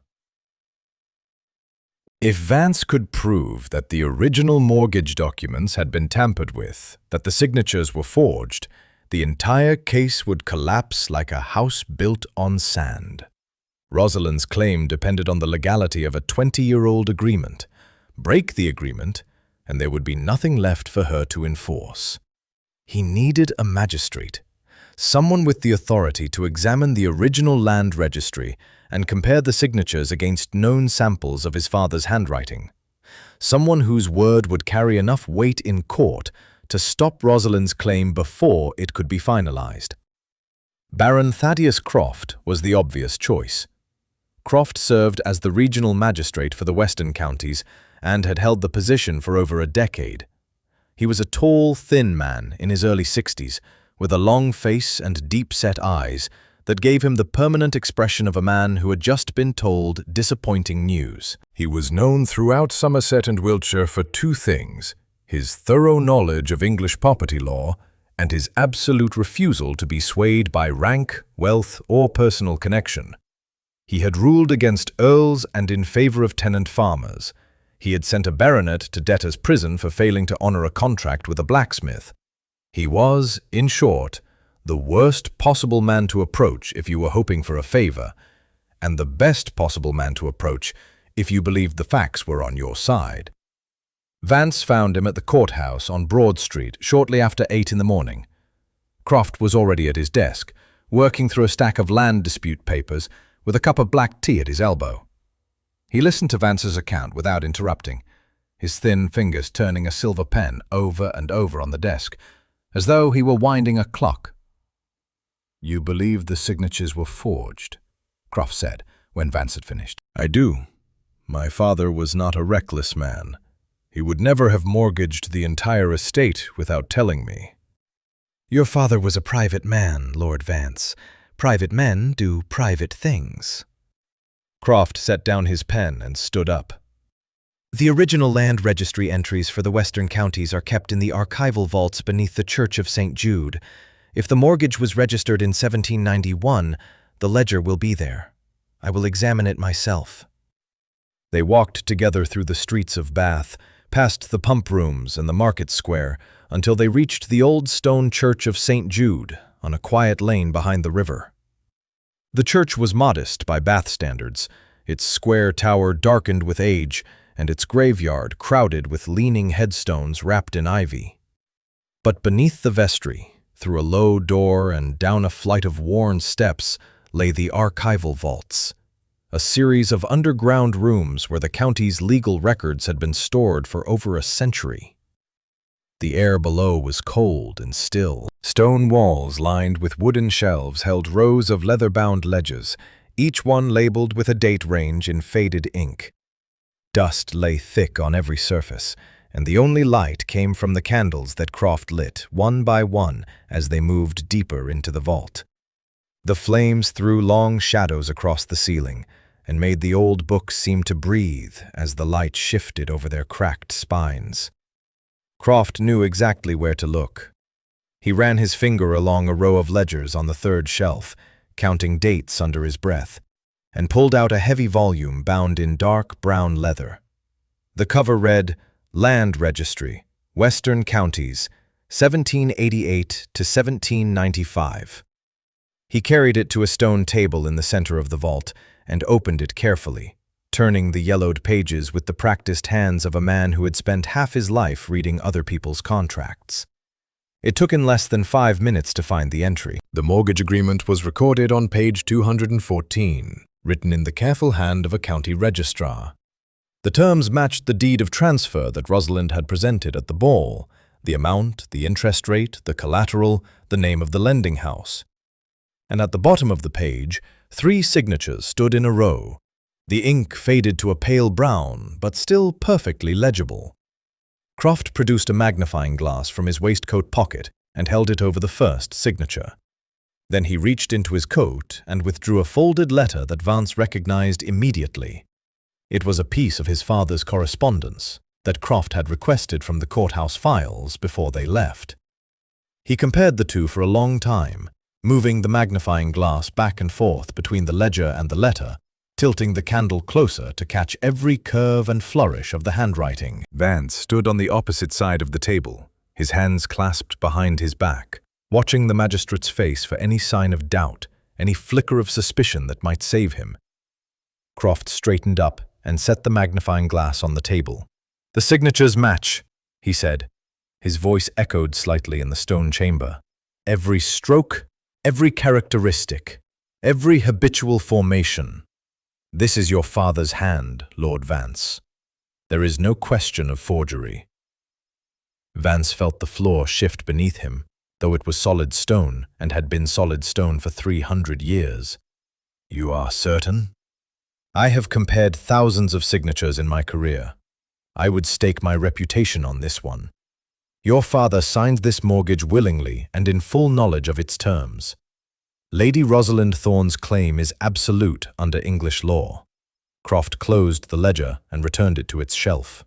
If Vance could prove that the original mortgage documents had been tampered with, that the signatures were forged, the entire case would collapse like a house built on sand. Rosalind's claim depended on the legality of a 20-year-old agreement. Break the agreement, and there would be nothing left for her to enforce. He needed a magistrate, someone with the authority to examine the original land registry and compare the signatures against known samples of his father's handwriting. Someone whose word would carry enough weight in court to stop Rosalind's claim before it could be finalized. Baron Thaddeus Croft was the obvious choice. Croft served as the regional magistrate for the western counties and had held the position for over a decade. He was a tall, thin man in his early 60s, with a long face and deep-set eyes that gave him the permanent expression of a man who had just been told disappointing news. He was known throughout Somerset and Wiltshire for 2 things: his thorough knowledge of English property law and his absolute refusal to be swayed by rank, wealth, or personal connection. He had ruled against earls and in favor of tenant farmers. He had sent a baronet to debtor's prison for failing to honor a contract with a blacksmith. He was, in short, the worst possible man to approach if you were hoping for a favor, and the best possible man to approach if you believed the facts were on your side. Vance found him at the courthouse on Broad Street shortly after 8 in the morning. Croft was already at his desk, working through a stack of land dispute papers with a cup of black tea at his elbow. He listened to Vance's account without interrupting, his thin fingers turning a silver pen over and over on the desk, as though he were winding a clock. "You believe the signatures were forged?" Croft said, when Vance had finished. "I do. My father was not a reckless man. He would never have mortgaged the entire estate without telling me." Your father was a private man, Lord Vance. Private men do private things. Croft set down his pen and stood up. The original land registry entries for the western counties are kept in the archival vaults beneath the Church of St. Jude. If the mortgage was registered in 1791, the ledger will be there. I will examine it myself. They walked together through the streets of Bath, past the pump rooms and the market square, until they reached the old stone Church of St. Jude on a quiet lane behind the river. The church was modest by Bath standards, its square tower darkened with age, and its graveyard crowded with leaning headstones wrapped in ivy. But beneath the vestry, through a low door and down a flight of worn steps, lay the archival vaults, a series of underground rooms where the county's legal records had been stored for over a century. The air below was cold and still. Stone walls lined with wooden shelves held rows of leather-bound ledgers, each one labeled with a date range in faded ink. Dust lay thick on every surface, and the only light came from the candles that Croft lit, one by one, as they moved deeper into the vault. The flames threw long shadows across the ceiling, and made the old books seem to breathe as the light shifted over their cracked spines. Croft knew exactly where to look. He ran his finger along a row of ledgers on the third shelf, counting dates under his breath, and pulled out a heavy volume bound in dark brown leather. The cover read, Land Registry, Western Counties, 1788 to 1795. He carried it to a stone table in the center of the vault and opened it carefully, turning the yellowed pages with the practiced hands of a man who had spent half his life reading other people's contracts. It took him less than 5 minutes to find the entry. The mortgage agreement was recorded on page 214, written in the careful hand of a county registrar. The terms matched the deed of transfer that Rosalind had presented at the ball: the amount, the interest rate, the collateral, the name of the lending house. And at the bottom of the page, 3 signatures stood in a row. The ink faded to a pale brown, but still perfectly legible. Croft produced a magnifying glass from his waistcoat pocket and held it over the first signature. Then he reached into his coat and withdrew a folded letter that Vance recognized immediately. It was a piece of his father's correspondence that Croft had requested from the courthouse files before they left. He compared the two for a long time, moving the magnifying glass back and forth between the ledger and the letter, tilting the candle closer to catch every curve and flourish of the handwriting. Vance stood on the opposite side of the table, his hands clasped behind his back, watching the magistrate's face for any sign of doubt, any flicker of suspicion that might save him. Croft straightened up and set the magnifying glass on the table. "The signatures match," he said. His voice echoed slightly in the stone chamber. "Every stroke, every characteristic, every habitual formation. This is your father's hand, Lord Vance. There is no question of forgery." Vance felt the floor shift beneath him, though it was solid stone and had been solid stone for 300 years. "You are certain?" "I have compared thousands of signatures in my career. I would stake my reputation on this one. Your father signed this mortgage willingly and in full knowledge of its terms. Lady Rosalind Thorne's claim is absolute under English law." Croft closed the ledger and returned it to its shelf.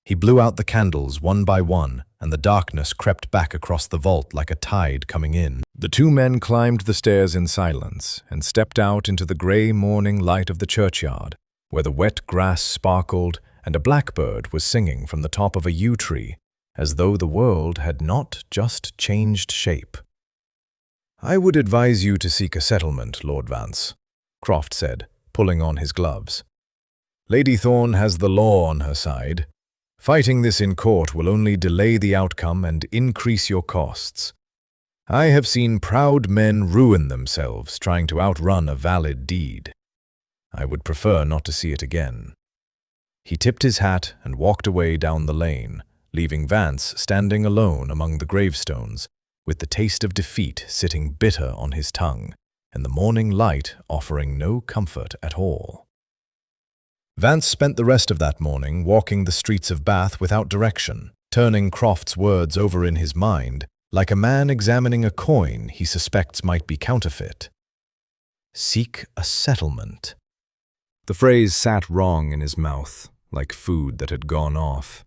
He blew out the candles one by one, and the darkness crept back across the vault like a tide coming in. The two men climbed the stairs in silence and stepped out into the grey morning light of the churchyard, where the wet grass sparkled and a blackbird was singing from the top of a yew tree, as though the world had not just changed shape. "I would advise you to seek a settlement, Lord Vance," Croft said, pulling on his gloves. "Lady Thorne has the law on her side. Fighting this in court will only delay the outcome and increase your costs. I have seen proud men ruin themselves trying to outrun a valid deed. I would prefer not to see it again." He tipped his hat and walked away down the lane, leaving Vance standing alone among the gravestones, with the taste of defeat sitting bitter on his tongue, and the morning light offering no comfort at all. Vance spent the rest of that morning walking the streets of Bath without direction, turning Croft's words over in his mind, like a man examining a coin he suspects might be counterfeit. Seek a settlement. The phrase sat wrong in his mouth, like food that had gone off.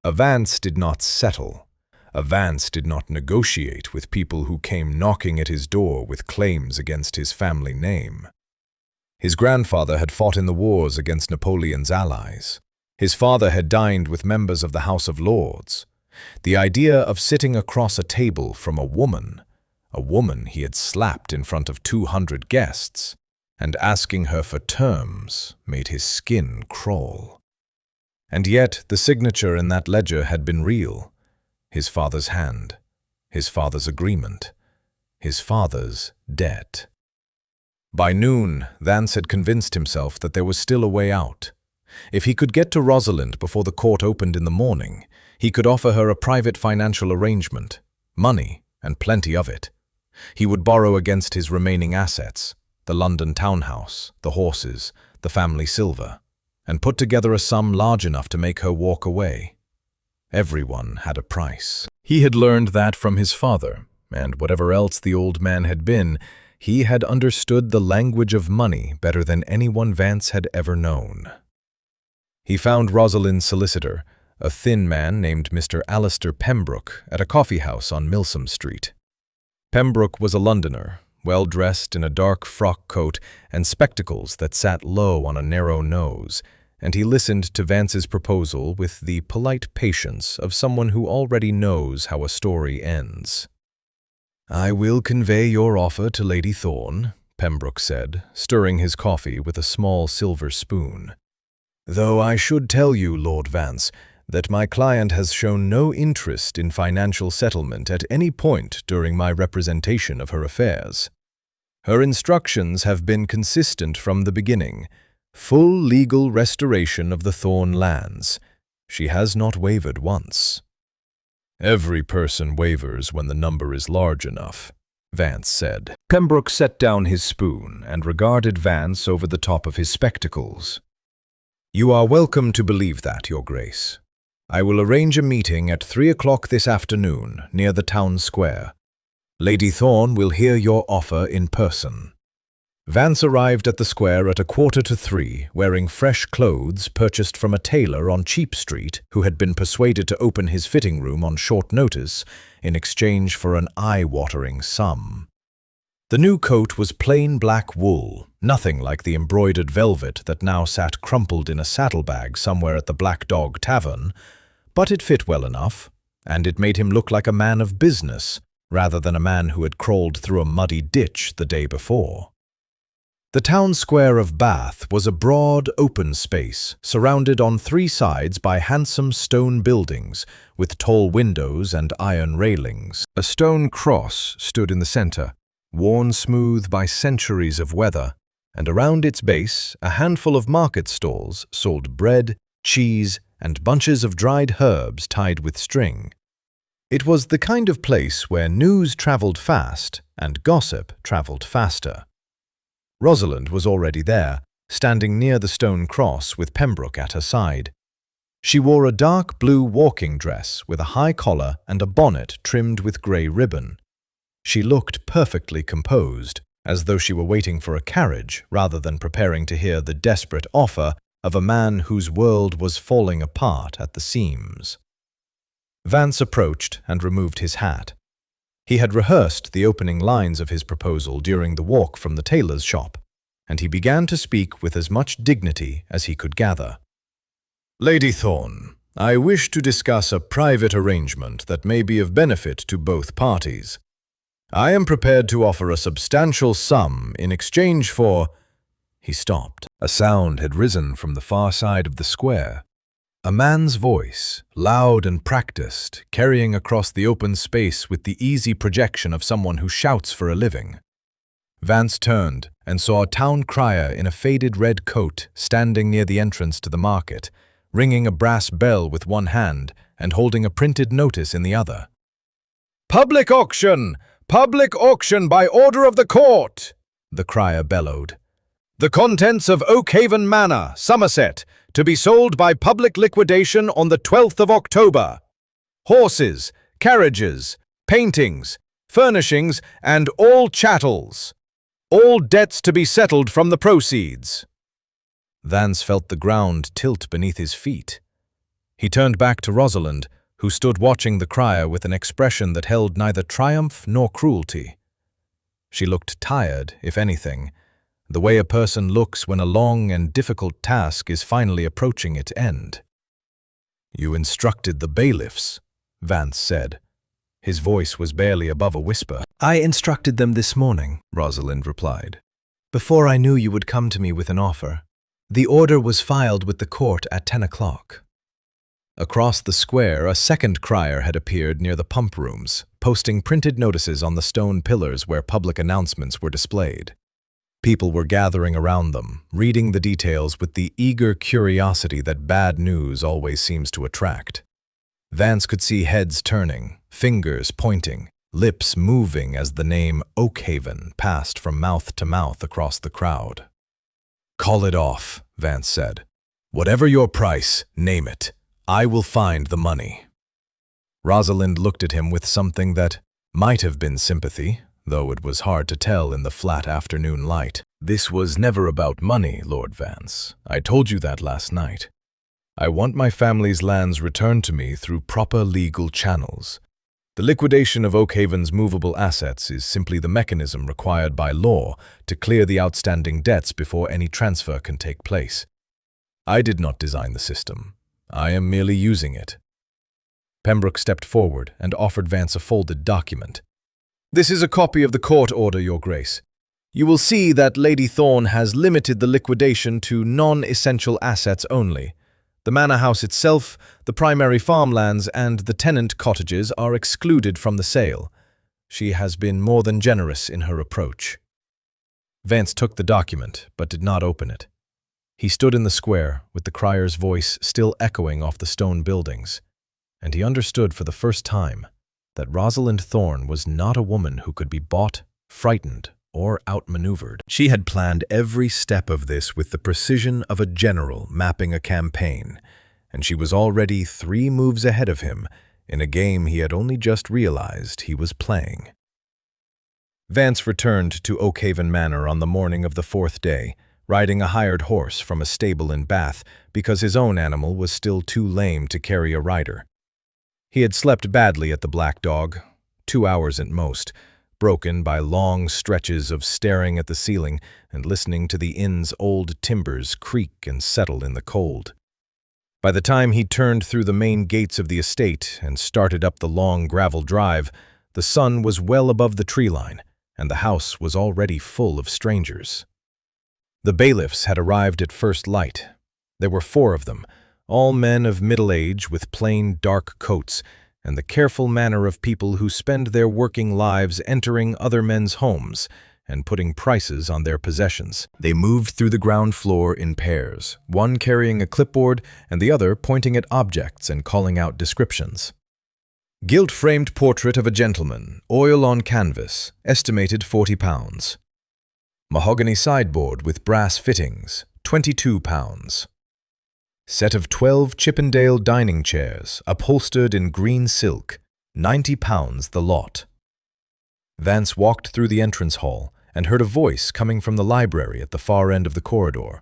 A Vance did not settle. A Vance did not negotiate with people who came knocking at his door with claims against his family name. His grandfather had fought in the wars against Napoleon's allies. His father had dined with members of the House of Lords. The idea of sitting across a table from a woman he had slapped in front of 200 guests, and asking her for terms made his skin crawl. And yet the signature in that ledger had been real. His father's hand, his father's agreement, his father's debt. By noon, Vance had convinced himself that there was still a way out. If he could get to Rosalind before the court opened in the morning, he could offer her a private financial arrangement, money, and plenty of it. He would borrow against his remaining assets, the London townhouse, the horses, the family silver, and put together a sum large enough to make her walk away. Everyone had a price. He had learned that from his father, and whatever else the old man had been, he had understood the language of money better than anyone Vance had ever known. He found Rosalind's solicitor, a thin man named Mr. Alistair Pembroke, at a coffee-house on Milsom Street. Pembroke was a Londoner, well-dressed in a dark frock coat and spectacles that sat low on a narrow nose, and he listened to Vance's proposal with the polite patience of someone who already knows how a story ends. "I will convey your offer to Lady Thorne," Pembroke said, stirring his coffee with a small silver spoon. "Though I should tell you, Lord Vance, that my client has shown no interest in financial settlement at any point during my representation of her affairs. Her instructions have been consistent from the beginning: full legal restoration of the Thorne lands. She has not wavered once." "Every person wavers when the number is large enough," Vance said. Pembroke set down his spoon and regarded Vance over the top of his spectacles. "You are welcome to believe that, Your Grace. I will arrange a meeting at 3 o'clock this afternoon near the town square. Lady Thorne will hear your offer in person." Vance arrived at the square at 2:45, wearing fresh clothes purchased from a tailor on Cheap Street who had been persuaded to open his fitting room on short notice in exchange for an eye-watering sum. The new coat was plain black wool, nothing like the embroidered velvet that now sat crumpled in a saddlebag somewhere at the Black Dog Tavern, but it fit well enough, and it made him look like a man of business rather than a man who had crawled through a muddy ditch the day before. The town square of Bath was a broad, open space, surrounded on 3 sides by handsome stone buildings with tall windows and iron railings. A stone cross stood in the center, worn smooth by centuries of weather, and around its base a handful of market stalls sold bread, cheese, and bunches of dried herbs tied with string. It was the kind of place where news traveled fast and gossip traveled faster. Rosalind was already there, standing near the stone cross with Pembroke at her side. She wore a dark blue walking dress with a high collar and a bonnet trimmed with grey ribbon. She looked perfectly composed, as though she were waiting for a carriage rather than preparing to hear the desperate offer of a man whose world was falling apart at the seams. Vance approached and removed his hat. He had rehearsed the opening lines of his proposal during the walk from the tailor's shop, and he began to speak with as much dignity as he could gather. "Lady Thorne, I wish to discuss a private arrangement that may be of benefit to both parties. I am prepared to offer a substantial sum in exchange for—" He stopped. A sound had risen from the far side of the square. A man's voice, loud and practiced, carrying across the open space with the easy projection of someone who shouts for a living. Vance turned and saw a town crier in a faded red coat standing near the entrance to the market, ringing a brass bell with one hand and holding a printed notice in the other. "Public auction! Public auction by order of the court!" the crier bellowed. "The contents of Oakhaven Manor, Somerset, to be sold by public liquidation on the 12th of October. Horses, carriages, paintings, furnishings, and all chattels. All debts to be settled from the proceeds." Vance felt the ground tilt beneath his feet. He turned back to Rosalind, who stood watching the crier with an expression that held neither triumph nor cruelty. She looked tired, if anything, the way a person looks when a long and difficult task is finally approaching its end. "You instructed the bailiffs," Vance said. His voice was barely above a whisper. "I instructed them this morning," Rosalind replied, "before I knew you would come to me with an offer. The order was filed with the court at 10 o'clock. Across the square, a second crier had appeared near the pump rooms, posting printed notices on the stone pillars where public announcements were displayed. People were gathering around them, reading the details with the eager curiosity that bad news always seems to attract. Vance could see heads turning, fingers pointing, lips moving as the name Oakhaven passed from mouth to mouth across the crowd. "Call it off," Vance said. "Whatever your price, name it. I will find the money." Rosalind looked at him with something that might have been sympathy, though it was hard to tell in the flat afternoon light. "This was never about money, Lord Vance. I told you that last night. I want my family's lands returned to me through proper legal channels. The liquidation of Oakhaven's movable assets is simply the mechanism required by law to clear the outstanding debts before any transfer can take place. I did not design the system. I am merely using it." Pembroke stepped forward and offered Vance a folded document. "This is a copy of the court order, Your Grace. You will see that Lady Thorne has limited the liquidation to non-essential assets only. The manor house itself, the primary farmlands, and the tenant cottages are excluded from the sale. She has been more than generous in her approach." Vance took the document, but did not open it. He stood in the square, with the crier's voice still echoing off the stone buildings, and he understood for the first time that Rosalind Thorne was not a woman who could be bought, frightened, or outmaneuvered. She had planned every step of this with the precision of a general mapping a campaign, and she was already 3 moves ahead of him in a game he had only just realized he was playing. Vance returned to Oakhaven Manor on the morning of the 4th day, riding a hired horse from a stable in Bath because his own animal was still too lame to carry a rider. He had slept badly at the Black Dog, 2 hours at most, broken by long stretches of staring at the ceiling and listening to the inn's old timbers creak and settle in the cold. By the time he turned through the main gates of the estate and started up the long gravel drive, the sun was well above the tree line, and the house was already full of strangers. The bailiffs had arrived at first light. There were 4 of them, all men of middle age with plain dark coats, and the careful manner of people who spend their working lives entering other men's homes and putting prices on their possessions. They moved through the ground floor in pairs, one carrying a clipboard and the other pointing at objects and calling out descriptions. Gilt-framed portrait of a gentleman, oil on canvas, estimated £40. Mahogany sideboard with brass fittings, £22. Set of 12 Chippendale dining chairs, upholstered in green silk, £90 the lot. Vance walked through the entrance hall and heard a voice coming from the library at the far end of the corridor.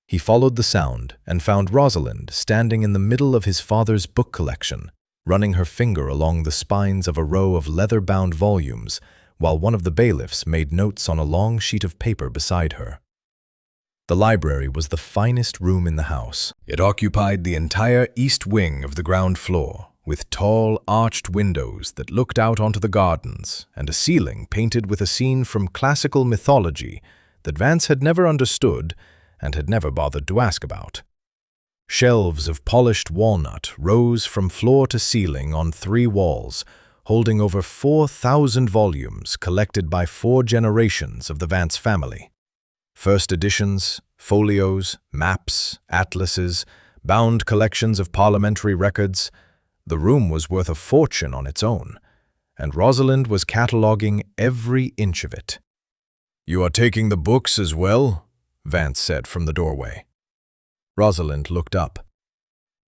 He followed the sound and found Rosalind standing in the middle of his father's book collection, running her finger along the spines of a row of leather-bound volumes, while one of the bailiffs made notes on a long sheet of paper beside her. The library was the finest room in the house. It occupied the entire east wing of the ground floor, with tall, arched windows that looked out onto the gardens and a ceiling painted with a scene from classical mythology that Vance had never understood and had never bothered to ask about. Shelves of polished walnut rose from floor to ceiling on 3 walls, holding over 4,000 volumes collected by 4 generations of the Vance family. First editions, folios, maps, atlases, bound collections of parliamentary records. The room was worth a fortune on its own, and Rosalind was cataloguing every inch of it. "You are taking the books as well?" Vance said from the doorway. Rosalind looked up.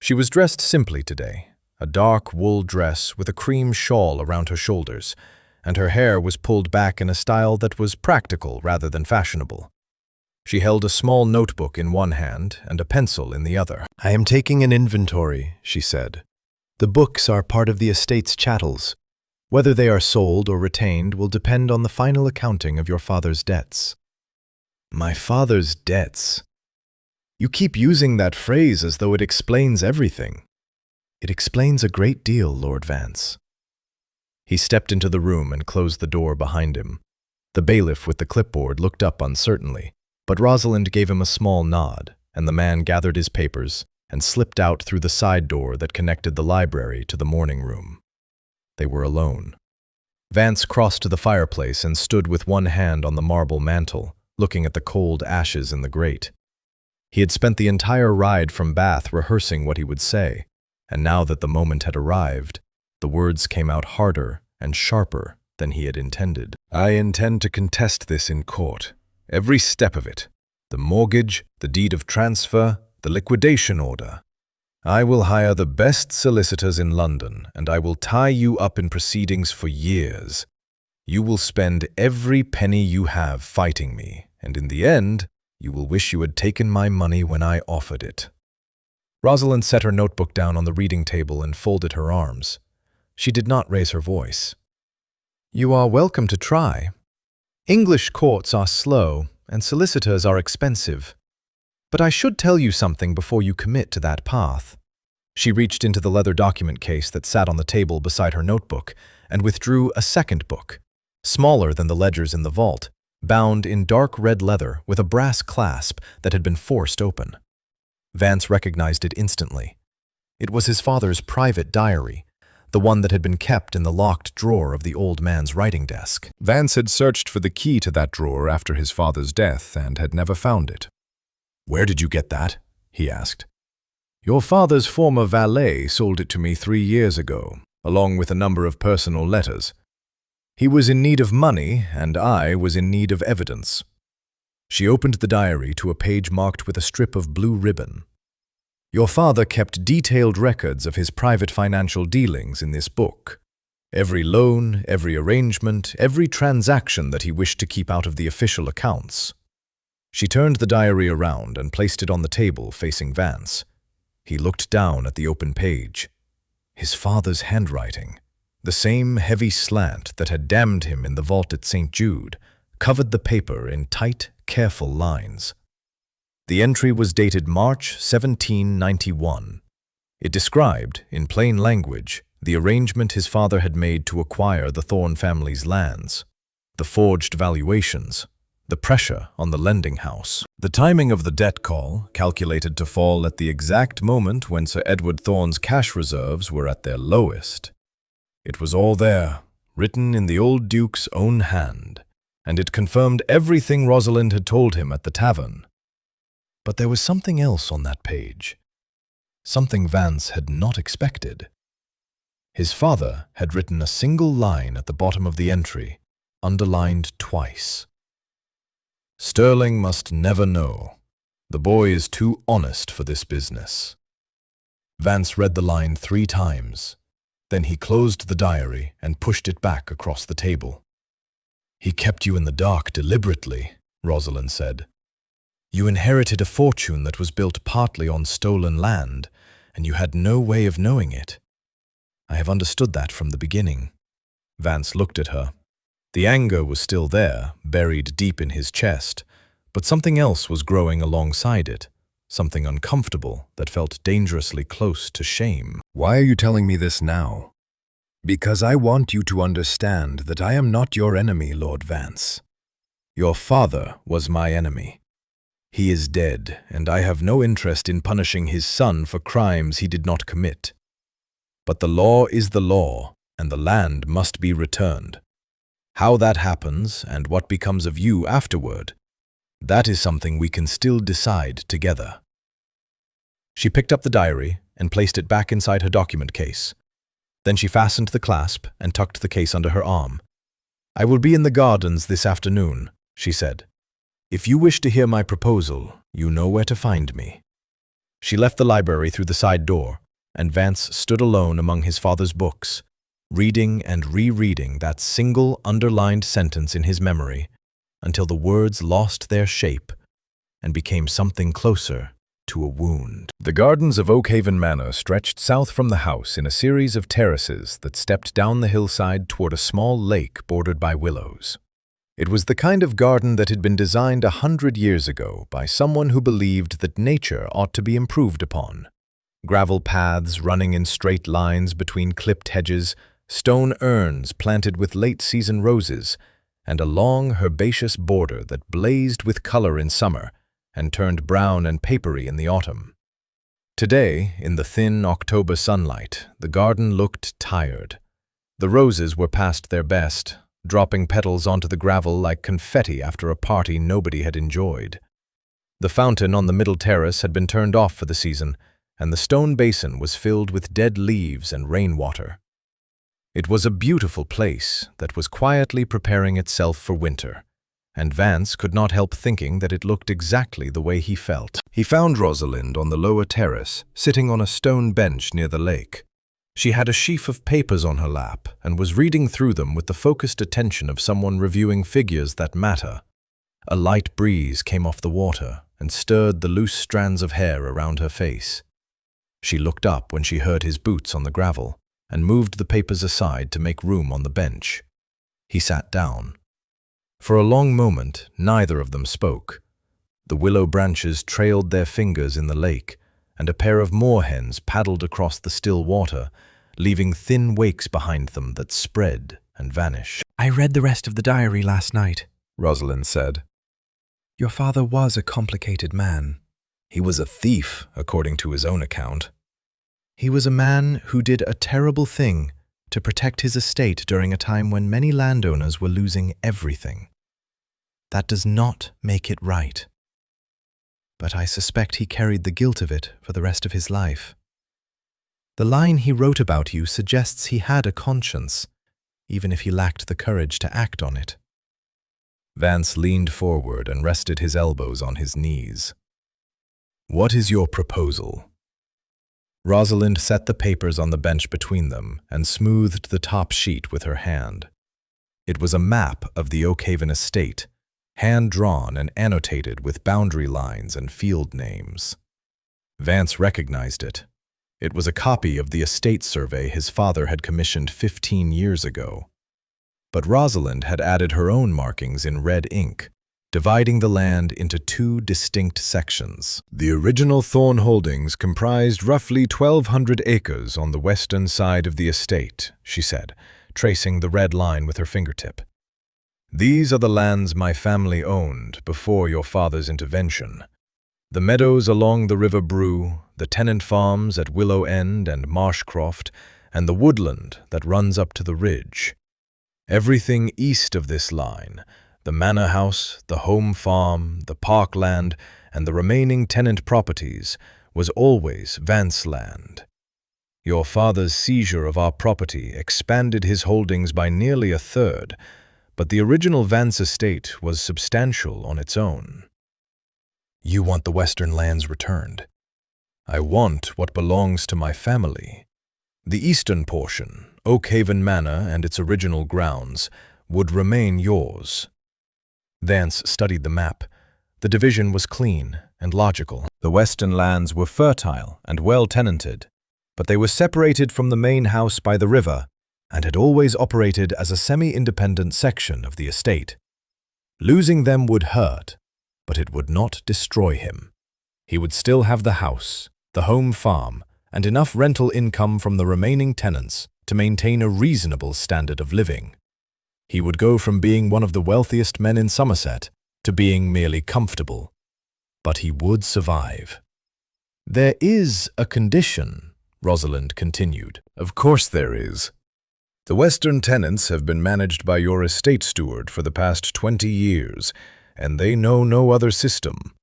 She was dressed simply today, a dark wool dress with a cream shawl around her shoulders, and her hair was pulled back in a style that was practical rather than fashionable. She held a small notebook in one hand and a pencil in the other. "I am taking an inventory," she said. "The books are part of the estate's chattels. Whether they are sold or retained will depend on the final accounting of your father's debts." "My father's debts? You keep using that phrase as though it explains everything." "It explains a great deal, Lord Vance." He stepped into the room and closed the door behind him. The bailiff with the clipboard looked up uncertainly, but Rosalind gave him a small nod, and the man gathered his papers and slipped out through the side door that connected the library to the morning room. They were alone. Vance crossed to the fireplace and stood with one hand on the marble mantel, looking at the cold ashes in the grate. He had spent the entire ride from Bath rehearsing what he would say, and now that the moment had arrived, the words came out harder and sharper than he had intended. "I intend to contest this in court. Every step of it. The mortgage, the deed of transfer, the liquidation order. I will hire the best solicitors in London, and I will tie you up in proceedings for years. You will spend every penny you have fighting me, and in the end, you will wish you had taken my money when I offered it." Rosalind set her notebook down on the reading table and folded her arms. She did not raise her voice. "You are welcome to try. English courts are slow, and solicitors are expensive. But I should tell you something before you commit to that path." She reached into the leather document case that sat on the table beside her notebook and withdrew a second book, smaller than the ledgers in the vault, bound in dark red leather with a brass clasp that had been forced open. Vance recognized it instantly. It was his father's private diary, the one that had been kept in the locked drawer of the old man's writing desk. Vance had searched for the key to that drawer after his father's death and had never found it. "Where did you get that?" he asked. "Your father's former valet sold it to me 3 years ago, along with a number of personal letters. He was in need of money, and I was in need of evidence." She opened the diary to a page marked with a strip of blue ribbon. "Your father kept detailed records of his private financial dealings in this book. Every loan, every arrangement, every transaction that he wished to keep out of the official accounts." She turned the diary around and placed it on the table facing Vance. He looked down at the open page. His father's handwriting, the same heavy slant that had damned him in the vault at St. Jude, covered the paper in tight, careful lines. The entry was dated March 1791. It described, in plain language, the arrangement his father had made to acquire the Thorne family's lands, the forged valuations, the pressure on the lending house. The timing of the debt call, calculated to fall at the exact moment when Sir Edward Thorne's cash reserves were at their lowest. It was all there, written in the old Duke's own hand, and it confirmed everything Rosalind had told him at the tavern. But there was something else on that page, something Vance had not expected. His father had written a single line at the bottom of the entry, underlined twice. "Sterling must never know. The boy is too honest for this business." Vance read the line 3 times. Then he closed the diary and pushed it back across the table. "He kept you in the dark deliberately," Rosalind said. You inherited a fortune that was built partly on stolen land, and you had no way of knowing it. I have understood that from the beginning." Vance looked at her. The anger was still there, buried deep in his chest, but something else was growing alongside it, something uncomfortable that felt dangerously close to shame. "Why are you telling me this now?" "Because I want you to understand that I am not your enemy, Lord Vance. Your father was my enemy. He is dead, and I have no interest in punishing his son for crimes he did not commit. But the law is the law, and the land must be returned. How that happens, and what becomes of you afterward, that is something we can still decide together." She picked up the diary and placed it back inside her document case. Then she fastened the clasp and tucked the case under her arm. "I will be in the gardens this afternoon," she said. "If you wish to hear my proposal, you know where to find me." She left the library through the side door, and Vance stood alone among his father's books, reading and rereading that single underlined sentence in his memory until the words lost their shape and became something closer to a wound. The gardens of Oakhaven Manor stretched south from the house in a series of terraces that stepped down the hillside toward a small lake bordered by willows. It was the kind of garden that had been designed 100 years ago by someone who believed that nature ought to be improved upon. Gravel paths running in straight lines between clipped hedges, stone urns planted with late-season roses, and a long herbaceous border that blazed with color in summer and turned brown and papery in the autumn. Today, in the thin October sunlight, the garden looked tired. The roses were past their best, dropping petals onto the gravel like confetti after a party nobody had enjoyed. The fountain on the middle terrace had been turned off for the season, and the stone basin was filled with dead leaves and rainwater. It was a beautiful place that was quietly preparing itself for winter, and Vance could not help thinking that it looked exactly the way he felt. He found Rosalind on the lower terrace, sitting on a stone bench near the lake. She had a sheaf of papers on her lap and was reading through them with the focused attention of someone reviewing figures that matter. A light breeze came off the water and stirred the loose strands of hair around her face. She looked up when she heard his boots on the gravel and moved the papers aside to make room on the bench. He sat down. For a long moment, neither of them spoke. The willow branches trailed their fingers in the lake, and a pair of moorhens paddled across the still water, leaving thin wakes behind them that spread and vanished. "I read the rest of the diary last night," Rosalind said. Your father was a complicated man. He was a thief, according to his own account. He was a man who did a terrible thing to protect his estate during a time when many landowners were losing everything. That does not make it right. But I suspect he carried the guilt of it for the rest of his life. The line he wrote about you suggests he had a conscience, even if he lacked the courage to act on it. Vance leaned forward and rested his elbows on his knees. What is your proposal? Rosalind set the papers on the bench between them and smoothed the top sheet with her hand. It was a map of the Oakhaven estate, hand-drawn and annotated with boundary lines and field names. Vance recognized it. It was a copy of the estate survey his father had commissioned 15 years ago. But Rosalind had added her own markings in red ink, dividing the land into two distinct sections. The original Thorn holdings comprised roughly 1,200 acres on the western side of the estate, she said, tracing the red line with her fingertip. These are the lands my family owned before your father's intervention. The meadows along the River Brew, the tenant farms at Willow End and Marshcroft, and the woodland that runs up to the ridge. Everything east of this line, the manor house, the home farm, the parkland, and the remaining tenant properties, was always Vance land. Your father's seizure of our property expanded his holdings by nearly a third, but the original Vance estate was substantial on its own. You want the western lands returned. I want what belongs to my family. The eastern portion, Oakhaven Manor and its original grounds, would remain yours. Vance studied the map, The division was clean and logical. The western lands were fertile and well-tenanted, but they were separated from the main house by the river and had always operated as a semi-independent section of the estate. Losing them would hurt, but it would not destroy him. He would still have the house, the home farm, and enough rental income from the remaining tenants to maintain a reasonable standard of living. He would go from being one of the wealthiest men in Somerset to being merely comfortable. But he would survive. "There is a condition," Rosalind continued. Of course there is. The western tenants have been managed by your estate steward for the past 20 years, and they know no other system.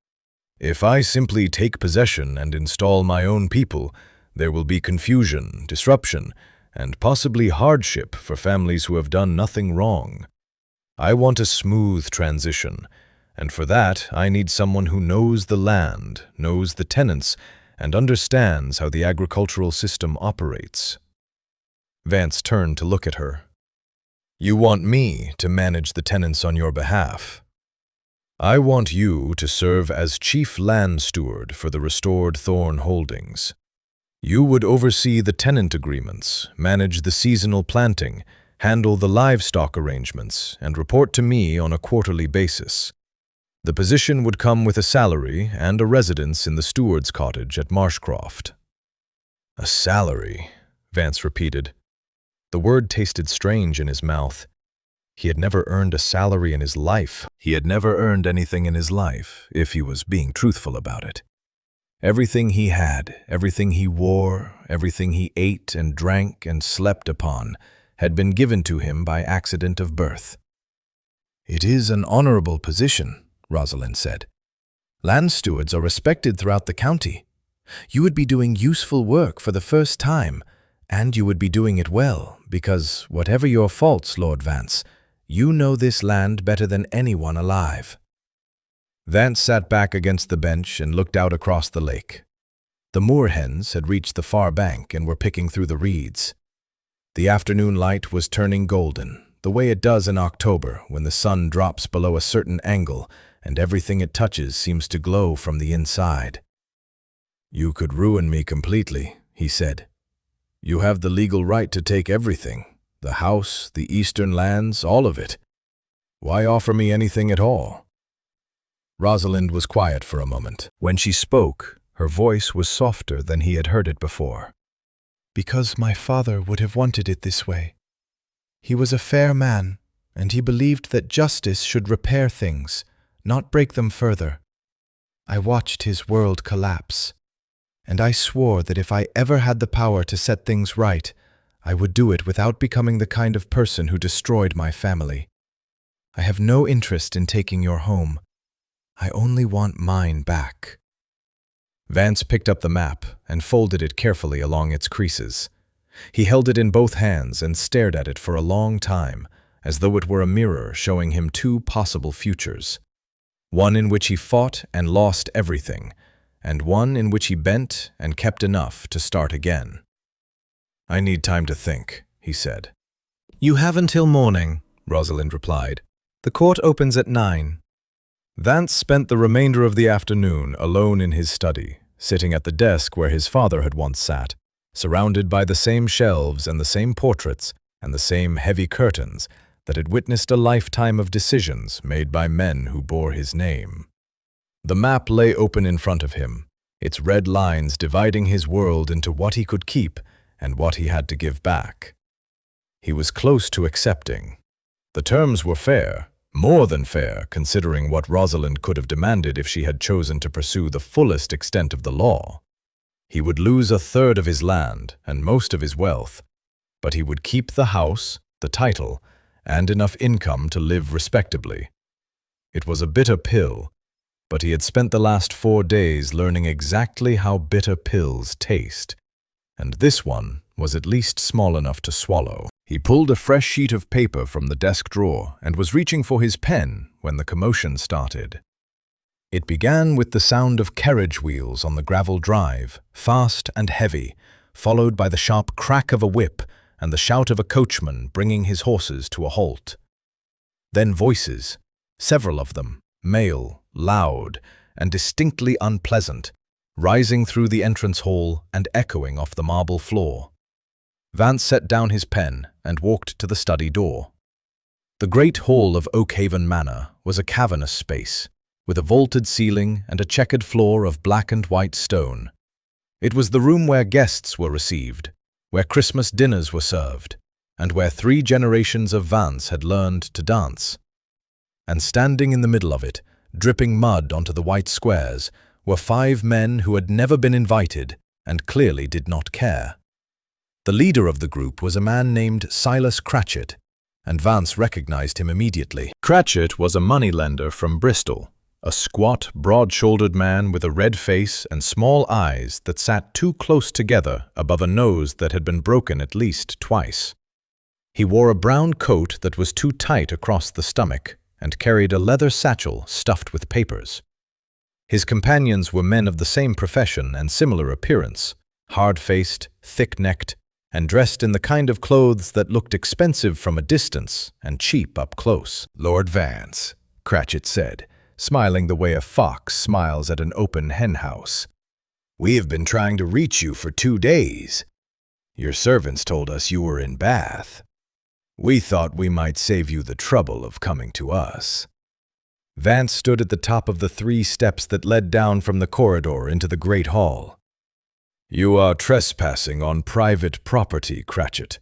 If I simply take possession and install my own people, there will be confusion, disruption, and possibly hardship for families who have done nothing wrong. I want a smooth transition, and for that I need someone who knows the land, knows the tenants, and understands how the agricultural system operates. Vance turned to look at her. "You want me to manage the tenants on your behalf? I want you to serve as chief land steward for the restored Thorn Holdings. You would oversee the tenant agreements, manage the seasonal planting, handle the livestock arrangements, and report to me on a quarterly basis. The position would come with a salary and a residence in the steward's cottage at Marshcroft." "A salary," Vance repeated. The word tasted strange in his mouth. He had never earned a salary in his life. He had never earned anything in his life, if he was being truthful about it. Everything he had, everything he wore, everything he ate and drank and slept upon, had been given to him by accident of birth. "It is an honorable position," Rosalind said. "Land stewards are respected throughout the county. You would be doing useful work for the first time, and you would be doing it well, because whatever your faults, Lord Vance, you know this land better than anyone alive." Vance sat back against the bench and looked out across the lake. The moorhens had reached the far bank and were picking through the reeds. The afternoon light was turning golden, the way it does in October when the sun drops below a certain angle and everything it touches seems to glow from the inside. "You could ruin me completely," he said. "You have the legal right to take everything, the house, the eastern lands, all of it. Why offer me anything at all?" Rosalind was quiet for a moment. When she spoke, her voice was softer than he had heard it before. "Because my father would have wanted it this way. He was a fair man, and he believed that justice should repair things, not break them further. I watched his world collapse, and I swore that if I ever had the power to set things right, I would do it without becoming the kind of person who destroyed my family. I have no interest in taking your home. I only want mine back." Vance picked up the map and folded it carefully along its creases. He held it in both hands and stared at it for a long time, as though it were a mirror showing him two possible futures. One in which he fought and lost everything, and one in which he bent and kept enough to start again. "I need time to think," he said. "You have until morning," Rosalind replied. "The court opens at 9. Vance spent the remainder of the afternoon alone in his study, sitting at the desk where his father had once sat, surrounded by the same shelves and the same portraits and the same heavy curtains that had witnessed a lifetime of decisions made by men who bore his name. The map lay open in front of him, its red lines dividing his world into what he could keep and what he had to give back. He was close to accepting. The terms were fair, more than fair, considering what Rosalind could have demanded if she had chosen to pursue the fullest extent of the law. He would lose a third of his land and most of his wealth, but he would keep the house, the title, and enough income to live respectably. It was a bitter pill, but he had spent the last 4 days learning exactly how bitter pills taste, and this one was at least small enough to swallow. He pulled a fresh sheet of paper from the desk drawer and was reaching for his pen when the commotion started. It began with the sound of carriage wheels on the gravel drive, fast and heavy, followed by the sharp crack of a whip and the shout of a coachman bringing his horses to a halt. Then voices, several of them, male, loud, and distinctly unpleasant, rising through the entrance hall and echoing off the marble floor. Vance set down his pen and walked to the study door. The great hall of Oakhaven Manor was a cavernous space, with a vaulted ceiling and a checkered floor of black and white stone. It was the room where guests were received, where Christmas dinners were served, and where 3 generations of Vance had learned to dance. And standing in the middle of it, dripping mud onto the white squares, were 5 men who had never been invited and clearly did not care. The leader of the group was a man named Silas Cratchit, and Vance recognized him immediately. Cratchit was a moneylender from Bristol, a squat, broad-shouldered man with a red face and small eyes that sat too close together above a nose that had been broken at least twice. He wore a brown coat that was too tight across the stomach and carried a leather satchel stuffed with papers. His companions were men of the same profession and similar appearance, hard-faced, thick-necked, and dressed in the kind of clothes that looked expensive from a distance and cheap up close. "Lord Vance," Cratchit said, smiling the way a fox smiles at an open henhouse. "We have been trying to reach you for 2 days. Your servants told us you were in Bath. We thought we might save you the trouble of coming to us." Vance stood at the top of the 3 steps that led down from the corridor into the great hall. "You are trespassing on private property, Cratchit.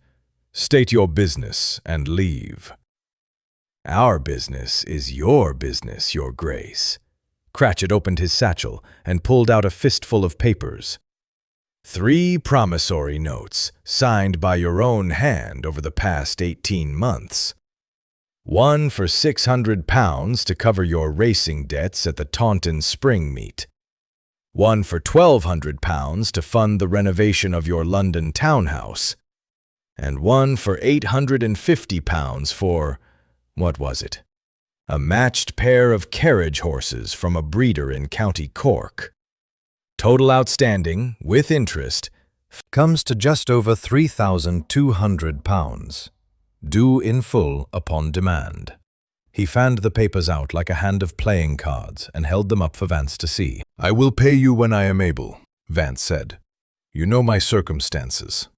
State your business and leave." "Our business is your business, Your Grace." Cratchit opened his satchel and pulled out a fistful of papers. 3 promissory notes, signed by your own hand over the past 18 months. 1 for £600 to cover your racing debts at the Taunton Spring Meet. 1 for £1,200 to fund the renovation of your London townhouse. And 1 for £850 for, what was it? A matched pair of carriage horses from a breeder in County Cork. Total outstanding, with interest, comes to just over £3,200, due in full upon demand. He fanned the papers out like a hand of playing cards and held them up for Vance to see. "I will pay you when I am able," Vance said. "You know my circumstances."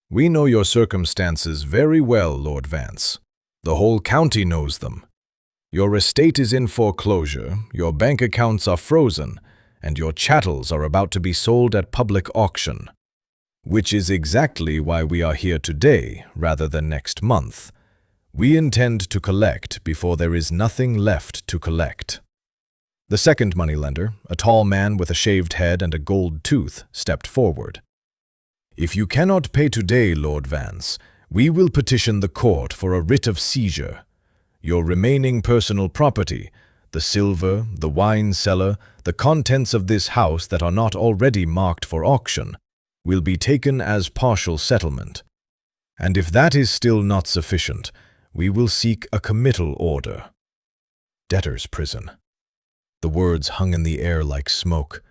"We know your circumstances very well, Lord Vance. The whole county knows them. Your estate is in foreclosure, your bank accounts are frozen, and your chattels are about to be sold at public auction. Which is exactly why we are here today rather than next month. We intend to collect before there is nothing left to collect." The second moneylender, a tall man with a shaved head and a gold tooth, stepped forward. "If you cannot pay today, Lord Vance, we will petition the court for a writ of seizure. Your remaining personal property, the silver, the wine cellar, the contents of this house that are not already marked for auction, will be taken as partial settlement. And if that is still not sufficient, we will seek a committal order." Debtor's prison. The words hung in the air like smoke.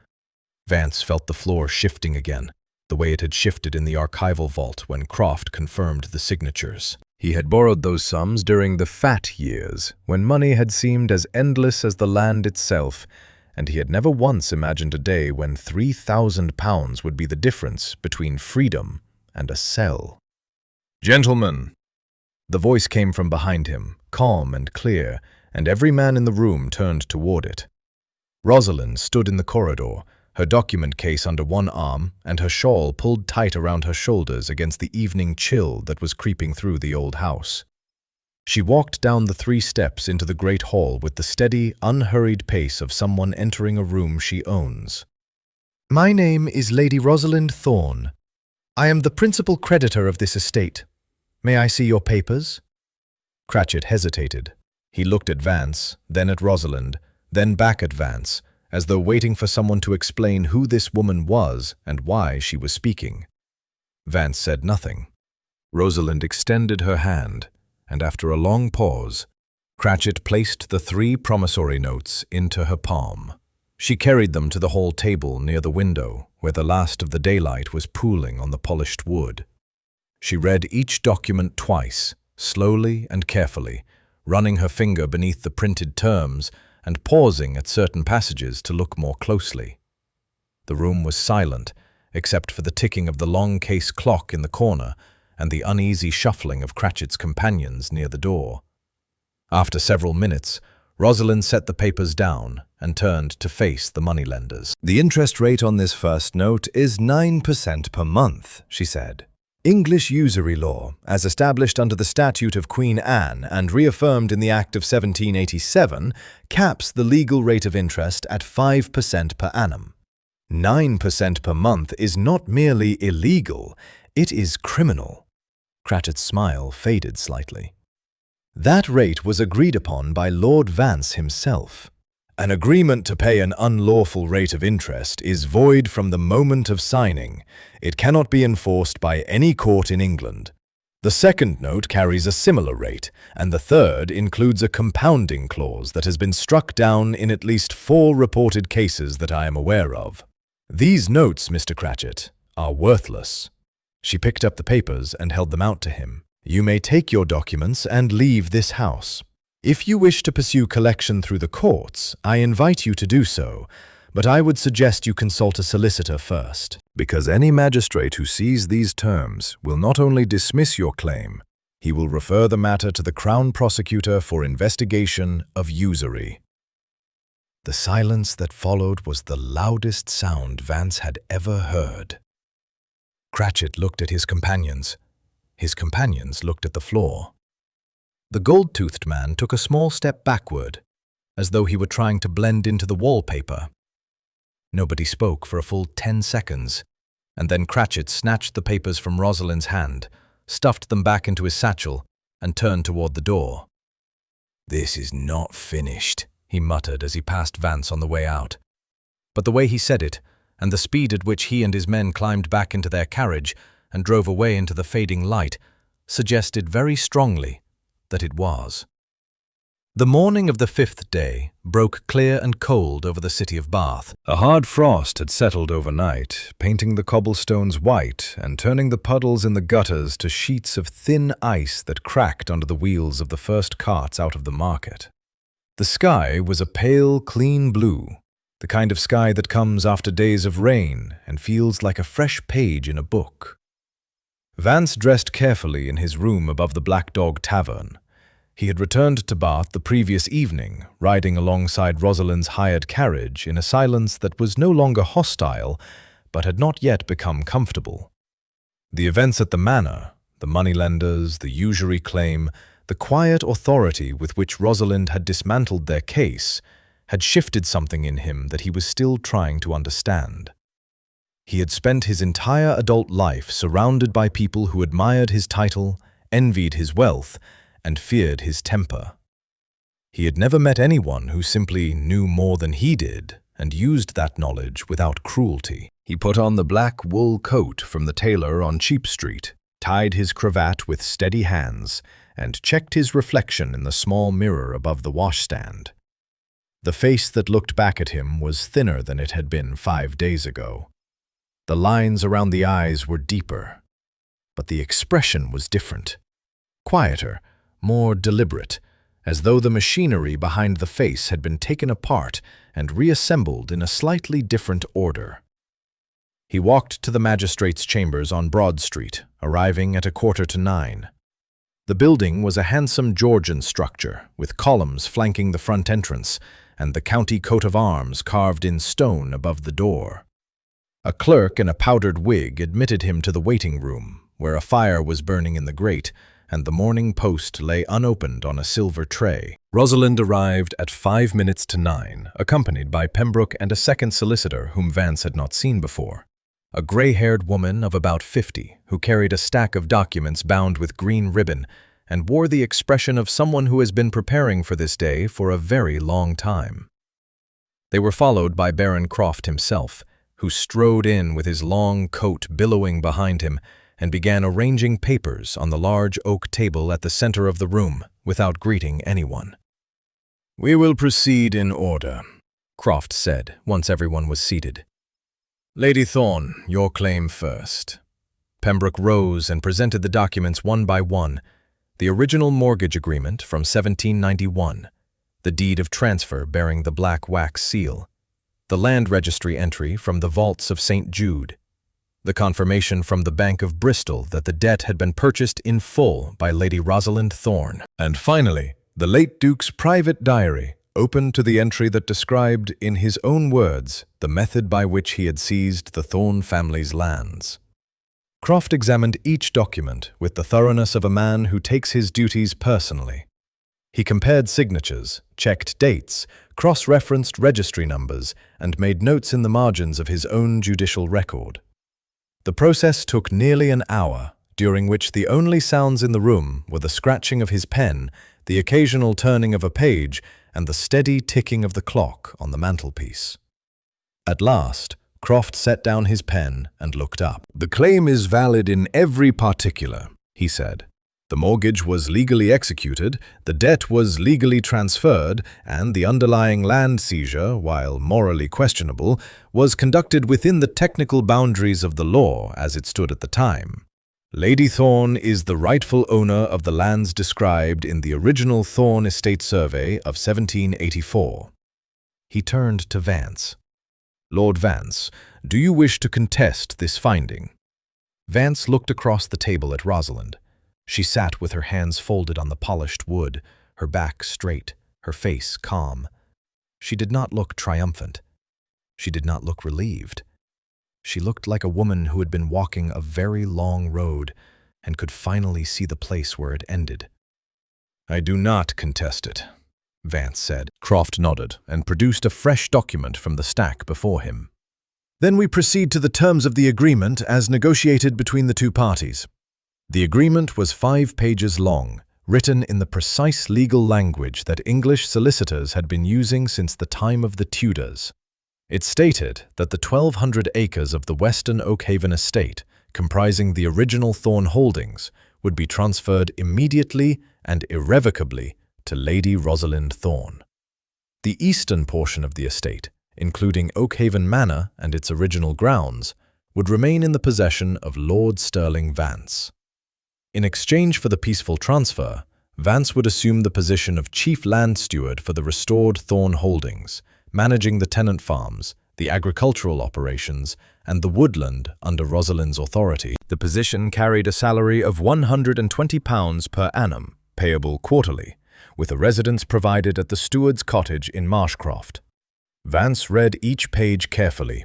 Vance felt the floor shifting again, the way it had shifted in the archival vault when Croft confirmed the signatures. He had borrowed those sums during the fat years, when money had seemed as endless as the land itself, and he had never once imagined a day when £3,000 would be the difference between freedom and a cell. "Gentlemen!" The voice came from behind him, calm and clear, and every man in the room turned toward it. Rosalind stood in the corridor, her document case under one arm and her shawl pulled tight around her shoulders against the evening chill that was creeping through the old house. She walked down the 3 steps into the great hall with the steady, unhurried pace of someone entering a room she owns. "My name is Lady Rosalind Thorne. I am the principal creditor of this estate. May I see your papers?" Cratchit hesitated. He looked at Vance, then at Rosalind, then back at Vance, as though waiting for someone to explain who this woman was and why she was speaking. Vance said nothing. Rosalind extended her hand, and after a long pause, Cratchit placed the 3 promissory notes into her palm. She carried them to the hall table near the window, where the last of the daylight was pooling on the polished wood. She read each document twice, slowly and carefully, running her finger beneath the printed terms and pausing at certain passages to look more closely. The room was silent, except for the ticking of the long case clock in the corner and the uneasy shuffling of Cratchit's companions near the door. After several minutes, Rosalind set the papers down and turned to face the moneylenders. "The interest rate on this first note is 9% per month," she said. "English usury law, as established under the Statute of Queen Anne and reaffirmed in the Act of 1787, caps the legal rate of interest at 5% per annum. 9% per month is not merely illegal, it is criminal." Cratchit's smile faded slightly. "That rate was agreed upon by Lord Vance himself. An agreement to pay an unlawful rate of interest is void from the moment of signing. It cannot be enforced by any court in England. The second note carries a similar rate, and the third includes a compounding clause that has been struck down in at least 4 reported cases that I am aware of. These notes, Mr. Cratchit, are worthless." She picked up the papers and held them out to him. "You may take your documents and leave this house. If you wish to pursue collection through the courts, I invite you to do so, but I would suggest you consult a solicitor first." Because any magistrate who sees these terms will not only dismiss your claim, he will refer the matter to the Crown Prosecutor for investigation of usury. The silence that followed was the loudest sound Vance had ever heard. Cratchit looked at his companions. His companions looked at the floor. The gold-toothed man took a small step backward, as though he were trying to blend into the wallpaper. Nobody spoke for a full 10 seconds, and then Cratchit snatched the papers from Rosalind's hand, stuffed them back into his satchel, and turned toward the door. "This is not finished," he muttered as he passed Vance on the way out. But the way he said it, and the speed at which he and his men climbed back into their carriage and drove away into the fading light, suggested very strongly that it was. The morning of the 5th day broke clear and cold over the city of Bath. A hard frost had settled overnight, painting the cobblestones white and turning the puddles in the gutters to sheets of thin ice that cracked under the wheels of the first carts out of the market. The sky was a pale, clean blue, the kind of sky that comes after days of rain and feels like a fresh page in a book. Vance dressed carefully in his room above the Black Dog Tavern. He had returned to Bath the previous evening, riding alongside Rosalind's hired carriage in a silence that was no longer hostile, but had not yet become comfortable. The events at the manor, the moneylenders, the usury claim, the quiet authority with which Rosalind had dismantled their case, had shifted something in him that he was still trying to understand. He had spent his entire adult life surrounded by people who admired his title, envied his wealth, and feared his temper. He had never met anyone who simply knew more than he did and used that knowledge without cruelty. He put on the black wool coat from the tailor on Cheap Street, tied his cravat with steady hands, and checked his reflection in the small mirror above the washstand. The face that looked back at him was thinner than it had been 5 days ago. The lines around the eyes were deeper, but the expression was different. Quieter, more deliberate, as though the machinery behind the face had been taken apart and reassembled in a slightly different order. He walked to the magistrate's chambers on Broad Street, arriving at 9:15. The building was a handsome Georgian structure, with columns flanking the front entrance, and the county coat of arms carved in stone above the door. A clerk in a powdered wig admitted him to the waiting room, where a fire was burning in the grate, and the Morning Post lay unopened on a silver tray. Rosalind arrived at 9:05, accompanied by Pembroke and a second solicitor whom Vance had not seen before. A gray-haired woman of about 50, who carried a stack of documents bound with green ribbon and wore the expression of someone who has been preparing for this day for a very long time. They were followed by Baron Croft himself, who strode in with his long coat billowing behind him and began arranging papers on the large oak table at the center of the room without greeting anyone. "We will proceed in order," Croft said once everyone was seated. "Lady Thorne, your claim first." Pembroke rose and presented the documents one by one. The original mortgage agreement from 1791, the deed of transfer bearing the black wax seal, the land registry entry from the vaults of St. Jude, the confirmation from the Bank of Bristol that the debt had been purchased in full by Lady Rosalind Thorne, And finally, the late Duke's private diary, open to the entry that described, in his own words, the method by which he had seized the Thorne family's lands. Croft examined each document with the thoroughness of a man who takes his duties personally. He compared signatures, checked dates, cross-referenced registry numbers, and made notes in the margins of his own judicial record. The process took nearly an hour, during which the only sounds in the room were the scratching of his pen, the occasional turning of a page, and the steady ticking of the clock on the mantelpiece. At last, Croft set down his pen and looked up. "The claim is valid in every particular," he said. "The mortgage was legally executed, the debt was legally transferred, and the underlying land seizure, while morally questionable, was conducted within the technical boundaries of the law as it stood at the time. Lady Thorne is the rightful owner of the lands described in the original Thorne Estate Survey of 1784. He turned to Vance. "Lord Vance, do you wish to contest this finding?" Vance looked across the table at Rosalind. She sat with her hands folded on the polished wood, her back straight, her face calm. She did not look triumphant. She did not look relieved. She looked like a woman who had been walking a very long road and could finally see the place where it ended. "I do not contest it," Vance said. Croft nodded and produced a fresh document from the stack before him. "Then we proceed to the terms of the agreement as negotiated between the two parties." The agreement was 5 pages long, written in the precise legal language that English solicitors had been using since the time of the Tudors. It stated that the 1,200 acres of the Western Oakhaven estate, comprising the original Thorne holdings, would be transferred immediately and irrevocably to Lady Rosalind Thorne. The eastern portion of the estate, including Oakhaven Manor and its original grounds, would remain in the possession of Lord Stirling Vance. In exchange for the peaceful transfer, Vance would assume the position of chief land steward for the restored Thorne holdings, managing the tenant farms, the agricultural operations, and the woodland under Rosalind's authority. The position carried a salary of £120 per annum, payable quarterly, with a residence provided at the steward's cottage in Marshcroft. Vance read each page carefully.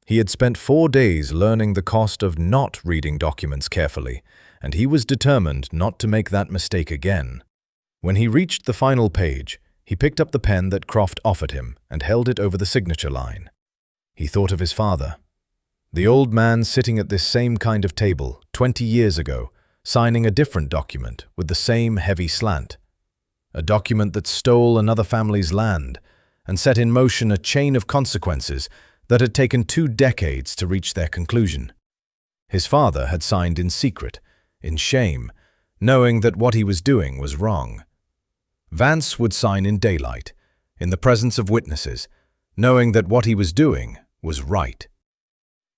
He had spent 4 days learning the cost of not reading documents carefully, and he was determined not to make that mistake again. When he reached the final page, he picked up the pen that Croft offered him and held it over the signature line. He thought of his father, the old man sitting at this same kind of table 20 years ago, signing a different document with the same heavy slant. A document that stole another family's land and set in motion a chain of consequences that had taken 2 decades to reach their conclusion. His father had signed in secret, in shame, knowing that what he was doing was wrong. Vance would sign in daylight, in the presence of witnesses, knowing that what he was doing was right.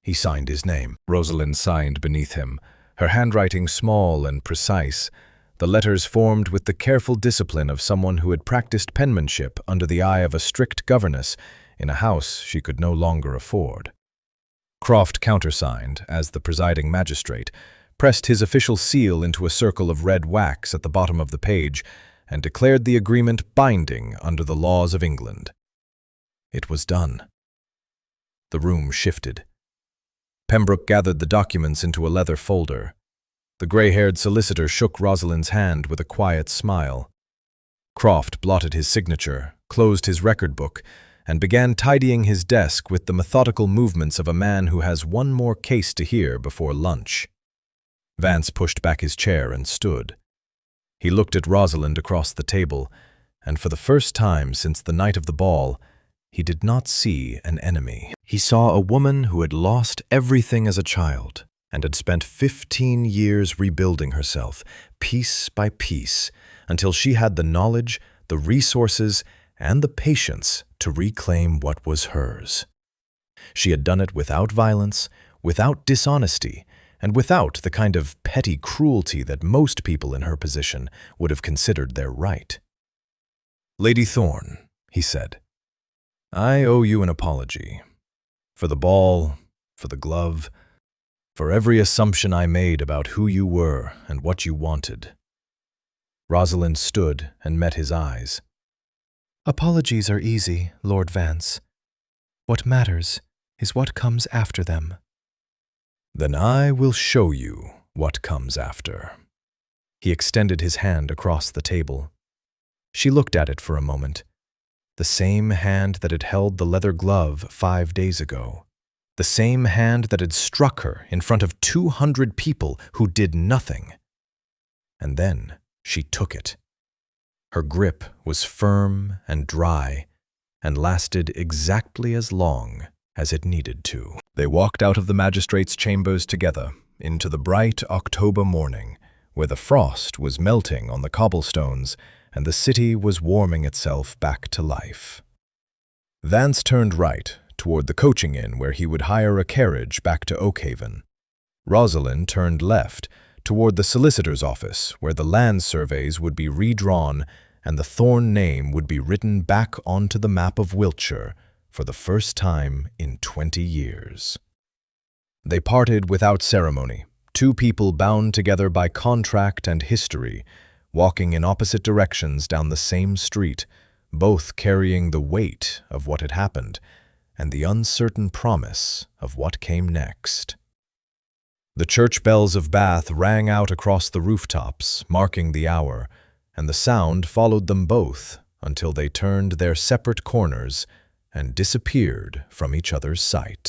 He signed his name. Rosalind signed beneath him, her handwriting small and precise, the letters formed with the careful discipline of someone who had practiced penmanship under the eye of a strict governess in a house she could no longer afford. Croft countersigned as the presiding magistrate, pressed his official seal into a circle of red wax at the bottom of the page, and declared the agreement binding under the laws of England. It was done. The room shifted. Pembroke gathered the documents into a leather folder. The gray-haired solicitor shook Rosalind's hand with a quiet smile. Croft blotted his signature, closed his record book, and began tidying his desk with the methodical movements of a man who has one more case to hear before lunch. Vance pushed back his chair and stood. He looked at Rosalind across the table, and for the first time since the night of the ball, he did not see an enemy. He saw a woman who had lost everything as a child and had spent 15 years rebuilding herself, piece by piece, until she had the knowledge, the resources, and the patience to reclaim what was hers. She had done it without violence, without dishonesty, and without the kind of petty cruelty that most people in her position would have considered their right. "Lady Thorne," he said, "I owe you an apology. For the ball, for the glove, for every assumption I made about who you were and what you wanted." Rosalind stood and met his eyes. Apologies are easy, Lord Vance. What matters is what comes after them. "Then I will show you what comes after." He extended his hand across the table. She looked at it for a moment. The same hand that had held the leather glove 5 days ago. The same hand that had struck her in front of 200 people who did nothing. And then she took it. Her grip was firm and dry and lasted exactly as long as it needed to. They walked out of the magistrate's chambers together into the bright October morning, where the frost was melting on the cobblestones and the city was warming itself back to life. Vance turned right toward the coaching inn where he would hire a carriage back to Oakhaven. Rosalind turned left toward the solicitor's office where the land surveys would be redrawn and the Thorne name would be written back onto the map of Wiltshire for the first time in 20 years. They parted without ceremony, two people bound together by contract and history, walking in opposite directions down the same street, both carrying the weight of what had happened and the uncertain promise of what came next. The church bells of Bath rang out across the rooftops, marking the hour, and the sound followed them both until they turned their separate corners and disappeared from each other's sight.